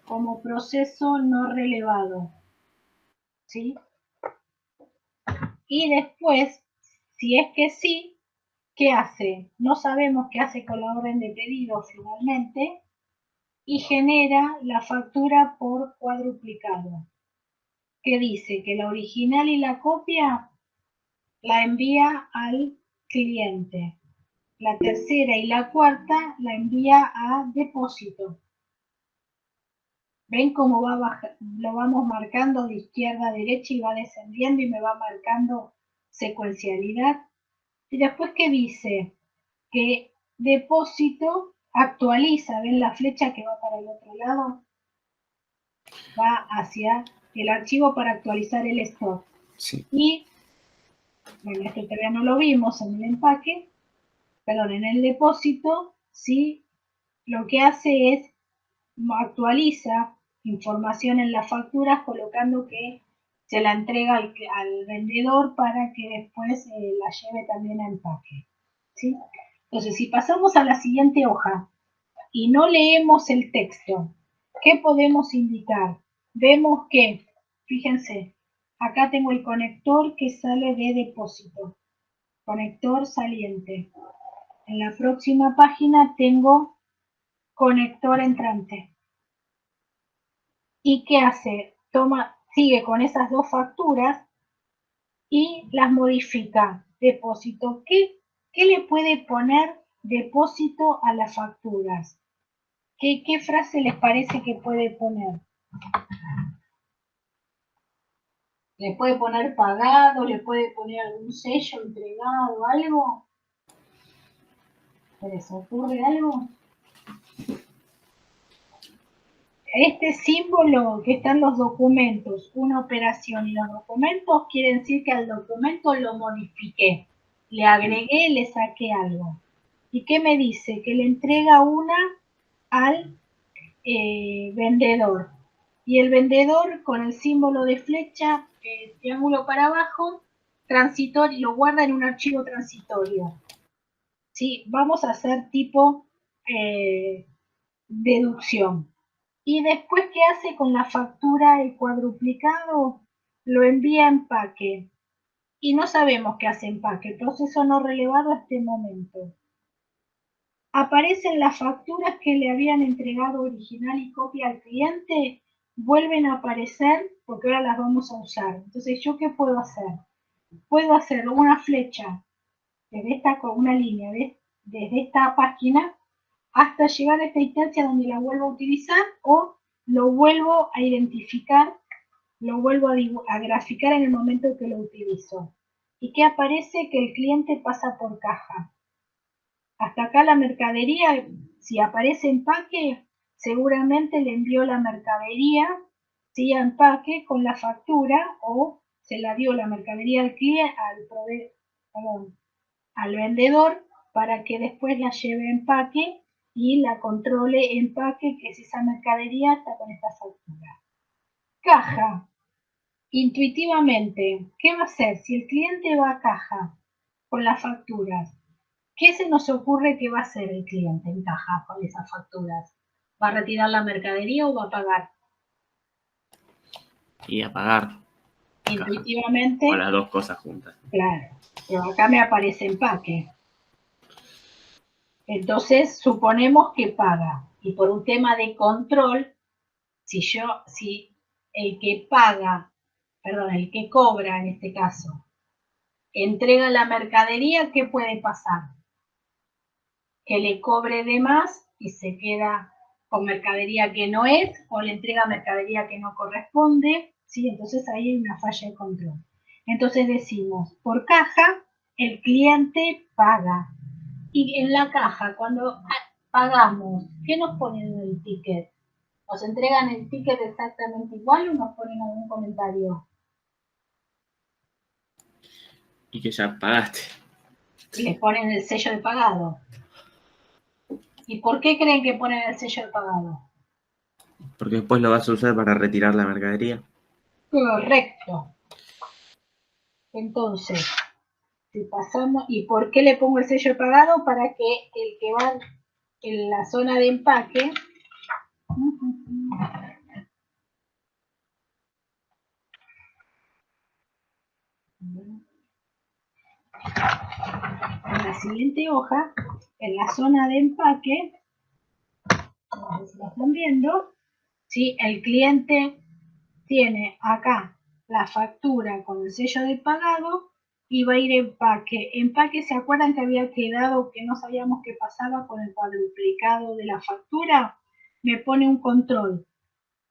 como proceso no relevado, ¿sí? Y después, si es que sí, ¿qué hace? No sabemos qué hace con la orden de pedido finalmente y genera la factura por cuadruplicado, que dice que la original y la copia la envía al cliente. La tercera y la cuarta la envía a depósito. ¿Ven cómo lo vamos marcando de izquierda a derecha y va descendiendo y me va marcando secuencialidad? Y después, ¿qué dice? Que depósito actualiza, ¿ven la flecha que va para el otro lado? Va hacia el archivo para actualizar el stock. Sí. Y, bueno, esto todavía no lo vimos en el empaque, perdón, en el depósito, sí, lo que hace es actualiza información en las facturas colocando que se la entrega al vendedor para que después la lleve también a empaque, ¿sí? Entonces, si pasamos a la siguiente hoja y no leemos el texto, ¿qué podemos indicar? Vemos que, fíjense, acá tengo el conector que sale de depósito, conector saliente. En la próxima página tengo conector entrante. ¿Y qué hace? Sigue con esas dos facturas y las modifica. Depósito. ¿Qué le puede poner depósito a las facturas? ¿Qué frase les parece que puede poner? ¿Le puede poner pagado? ¿Le puede poner algún sello entregado? ¿Algo? ¿Se les ocurre algo? Este símbolo que está en los documentos, una operación y los documentos, quiere decir que al documento lo modifiqué, le agregué, le saqué algo. ¿Y qué me dice? Que le entrega una al vendedor. Y el vendedor con el símbolo de flecha, triángulo para abajo, transitorio, lo guarda en un archivo transitorio. ¿Sí? Vamos a hacer tipo deducción. Y después, ¿qué hace con la factura el cuadruplicado? Lo envía a empaque. Y no sabemos qué hace empaque, el proceso no relevado a este momento. Aparecen las facturas que le habían entregado original y copia al cliente, vuelven a aparecer porque ahora las vamos a usar. Entonces, ¿yo qué puedo hacer? Puedo hacer una flecha desde una línea desde esta página hasta llegar a esta instancia donde la vuelvo a utilizar o lo vuelvo a identificar, lo vuelvo a graficar en el momento que lo utilizo. ¿Y qué aparece? Que el cliente pasa por caja. Hasta acá la mercadería, si aparece empaque, seguramente le envió la mercadería, ¿sí? A empaque con la factura o se la dio la mercadería al cliente, al vendedor para que después la lleve a empaque y la controle empaque, que es esa mercadería, está con esta factura. Caja. Intuitivamente, ¿qué va a hacer? Si el cliente va a caja con las facturas, ¿qué se nos ocurre que va a hacer el cliente en caja con esas facturas? ¿Va a retirar la mercadería o va a pagar? Y a pagar. Intuitivamente. O las dos cosas juntas. Claro, pero acá me aparece empaque. Entonces, suponemos que paga. Y por un tema de control, si el que paga, perdón, el que cobra en este caso, entrega la mercadería, ¿qué puede pasar? Que le cobre de más y se queda con mercadería que no es, o le entrega mercadería que no corresponde, ¿sí? Entonces ahí hay una falla de control. Entonces decimos, por caja, el cliente paga. Y en la caja, cuando pagamos, ¿qué nos ponen en el ticket? ¿Nos entregan el ticket exactamente igual o nos ponen algún comentario? Y que ya pagaste. Les ponen el sello de pagado. ¿Y por qué creen que ponen el sello de pagado? Porque después lo vas a usar para retirar la mercadería. Correcto. Entonces, si pasamos, ¿y por qué le pongo el sello de pagado? Para que el que va en la zona de empaque la siguiente hoja, en la zona de empaque, a ver si lo están viendo, ¿sí? El cliente tiene acá la factura con el sello de pagado y va a ir empaque. Empaque, ¿se acuerdan que había quedado que no sabíamos qué pasaba con el cuadruplicado de la factura? Me pone un control.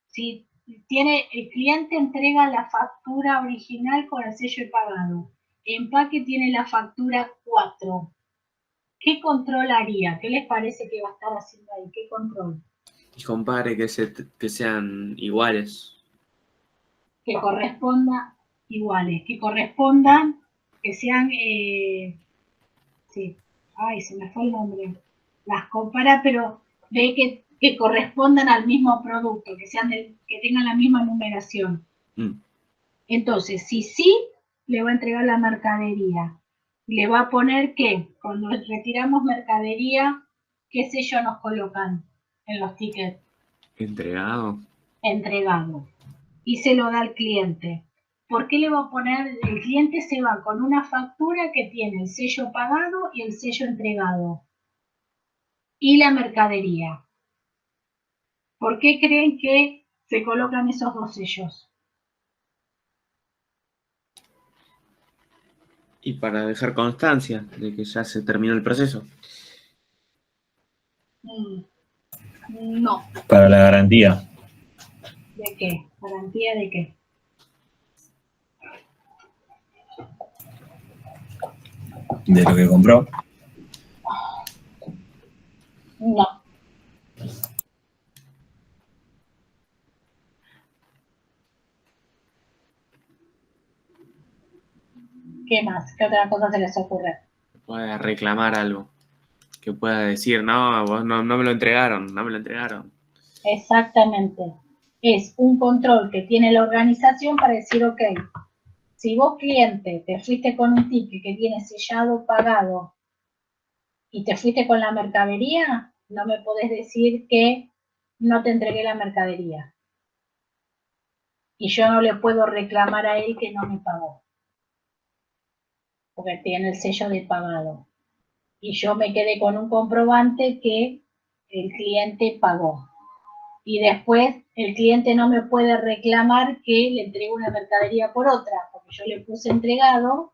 Si tiene, el cliente entrega la factura original con el sello de pagado. Empaque tiene la factura 4. ¿Qué control haría? ¿Qué les parece que va a estar haciendo ahí? ¿Qué control? Y compare que sean iguales. Que correspondan iguales, que correspondan, que sean, sí, ay, se me fue el nombre, las compara, pero ve que correspondan al mismo producto, que sean que tengan la misma numeración. Entonces, si sí, le va a entregar la mercadería. Le va a poner que cuando retiramos mercadería, ¿qué sello nos colocan en los tickets? Entregado. Entregado. Y se lo da al cliente. ¿Por qué le va a poner? El cliente se va con una factura que tiene el sello pagado y el sello entregado. Y la mercadería. ¿Por qué creen que se colocan esos dos sellos? Y para dejar constancia de que ya se terminó el proceso. No. Para la garantía. ¿De qué? ¿Garantía de qué? De lo que compró. No. ¿Qué más? ¿Qué otra cosa se les ocurre? Pueda reclamar algo. Que pueda decir, no, vos no me lo entregaron, no me lo entregaron. Exactamente. Es un control que tiene la organización para decir, ok, si vos cliente te fuiste con un ticket que tiene sellado pagado y te fuiste con la mercadería, no me podés decir que no te entregué la mercadería. Y yo no le puedo reclamar a él que no me pagó. Porque tiene el sello de pagado. Y yo me quedé con un comprobante que el cliente pagó. Y después el cliente no me puede reclamar que le entregué una mercadería por otra, porque yo le puse entregado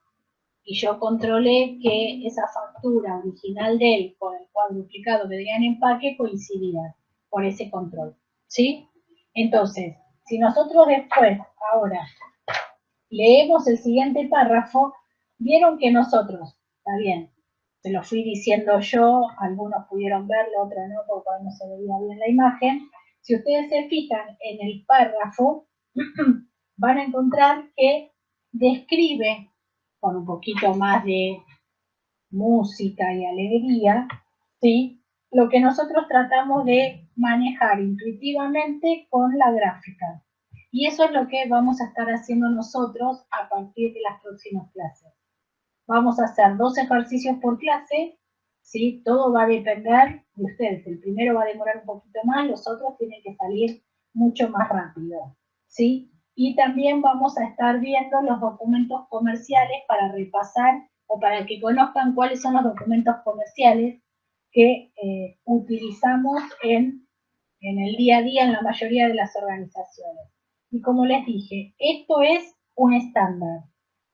y yo controlé que esa factura original de él con el cuadruplicado que tenía en empaque coincidía por ese control, ¿sí? Entonces, si nosotros después, ahora, leemos el siguiente párrafo, vieron que nosotros, está bien, se lo fui diciendo yo, algunos pudieron verlo, otros no, porque no se veía bien la imagen. Si ustedes se fijan en el párrafo, van a encontrar que describe, con un poquito más de música y alegría, ¿sí? Lo que nosotros tratamos de manejar intuitivamente con la gráfica. Y eso es lo que vamos a estar haciendo nosotros a partir de las próximas clases. Vamos a hacer 2 ejercicios por clase, ¿sí? Todo va a depender de ustedes. El primero va a demorar un poquito más, los otros tienen que salir mucho más rápido, ¿sí? Y también vamos a estar viendo los documentos comerciales para repasar o para que conozcan cuáles son los documentos comerciales que utilizamos en el día a día en la mayoría de las organizaciones. Y como les dije, esto es un estándar.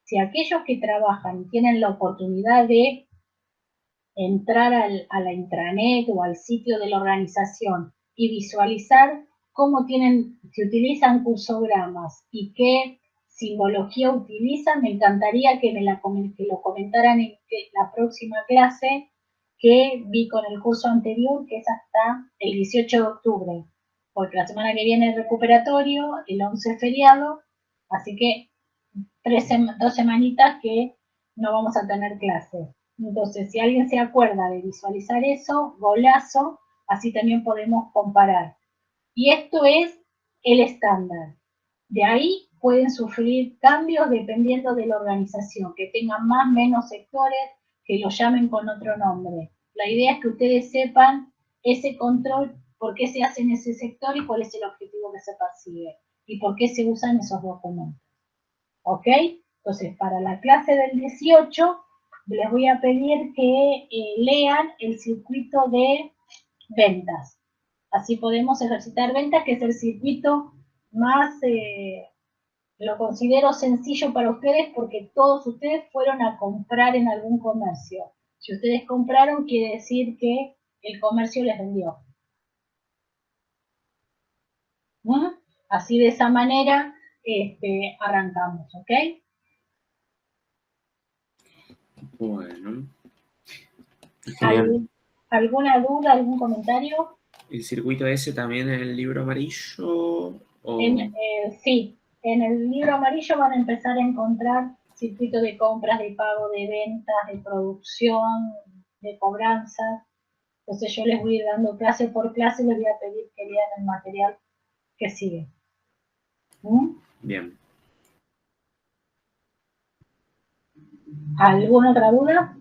Si aquellos que trabajan tienen la oportunidad de entrar a la intranet o al sitio de la organización y visualizar cómo si utilizan cursogramas y qué simbología utilizan, me encantaría que lo comentaran en la próxima clase que vi con el curso anterior, que es hasta el 18 de octubre, porque la semana que viene es recuperatorio, el 11 es feriado, así que 2 semanitas que no vamos a tener clases. Entonces, si alguien se acuerda de visualizar eso, golazo, así también podemos comparar. Y esto es el estándar. De ahí pueden sufrir cambios dependiendo de la organización, que tengan más o menos sectores, que lo llamen con otro nombre. La idea es que ustedes sepan ese control, por qué se hace en ese sector y cuál es el objetivo que se persigue y por qué se usan esos documentos. ¿Ok? Entonces, para la clase del 18 les voy a pedir que lean el circuito de ventas. Así podemos ejercitar ventas, que es el circuito más, lo considero sencillo para ustedes porque todos ustedes fueron a comprar en algún comercio. Si ustedes compraron, quiere decir que el comercio les vendió. Así de esa manera arrancamos, ¿ok? Bueno. Genial. ¿Alguna duda, algún comentario? ¿El circuito ese también en el libro amarillo? ¿O? Sí, en el libro amarillo van a empezar a encontrar circuitos de compras, de pago, de ventas, de producción, de cobranzas. Entonces yo les voy a ir dando clase por clase y les voy a pedir que lean el material que sigue. Bien. ¿Alguna otra duda?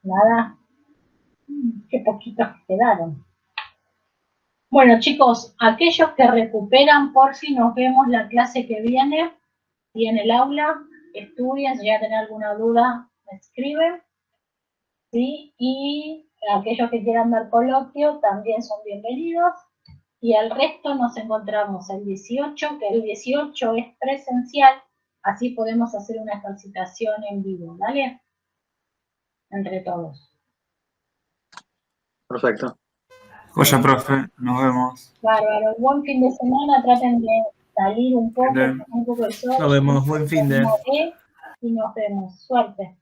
Nada. Qué poquitos quedaron. Bueno, chicos, aquellos que recuperan, por fin nos vemos la clase que viene y en el aula. Estudien, si ya tienen alguna duda, me escriben. ¿Sí? Y aquellos que quieran dar coloquio también son bienvenidos. Y al resto nos encontramos el 18, que el 18 es presencial, así podemos hacer una ejercitación en vivo, ¿vale? Entre todos. Perfecto. Oye, profe, nos vemos. Bárbaro, buen fin de semana, traten de salir un poco, Bien. un poco el sol. Nos vemos, buen fin de. Y nos vemos, suerte.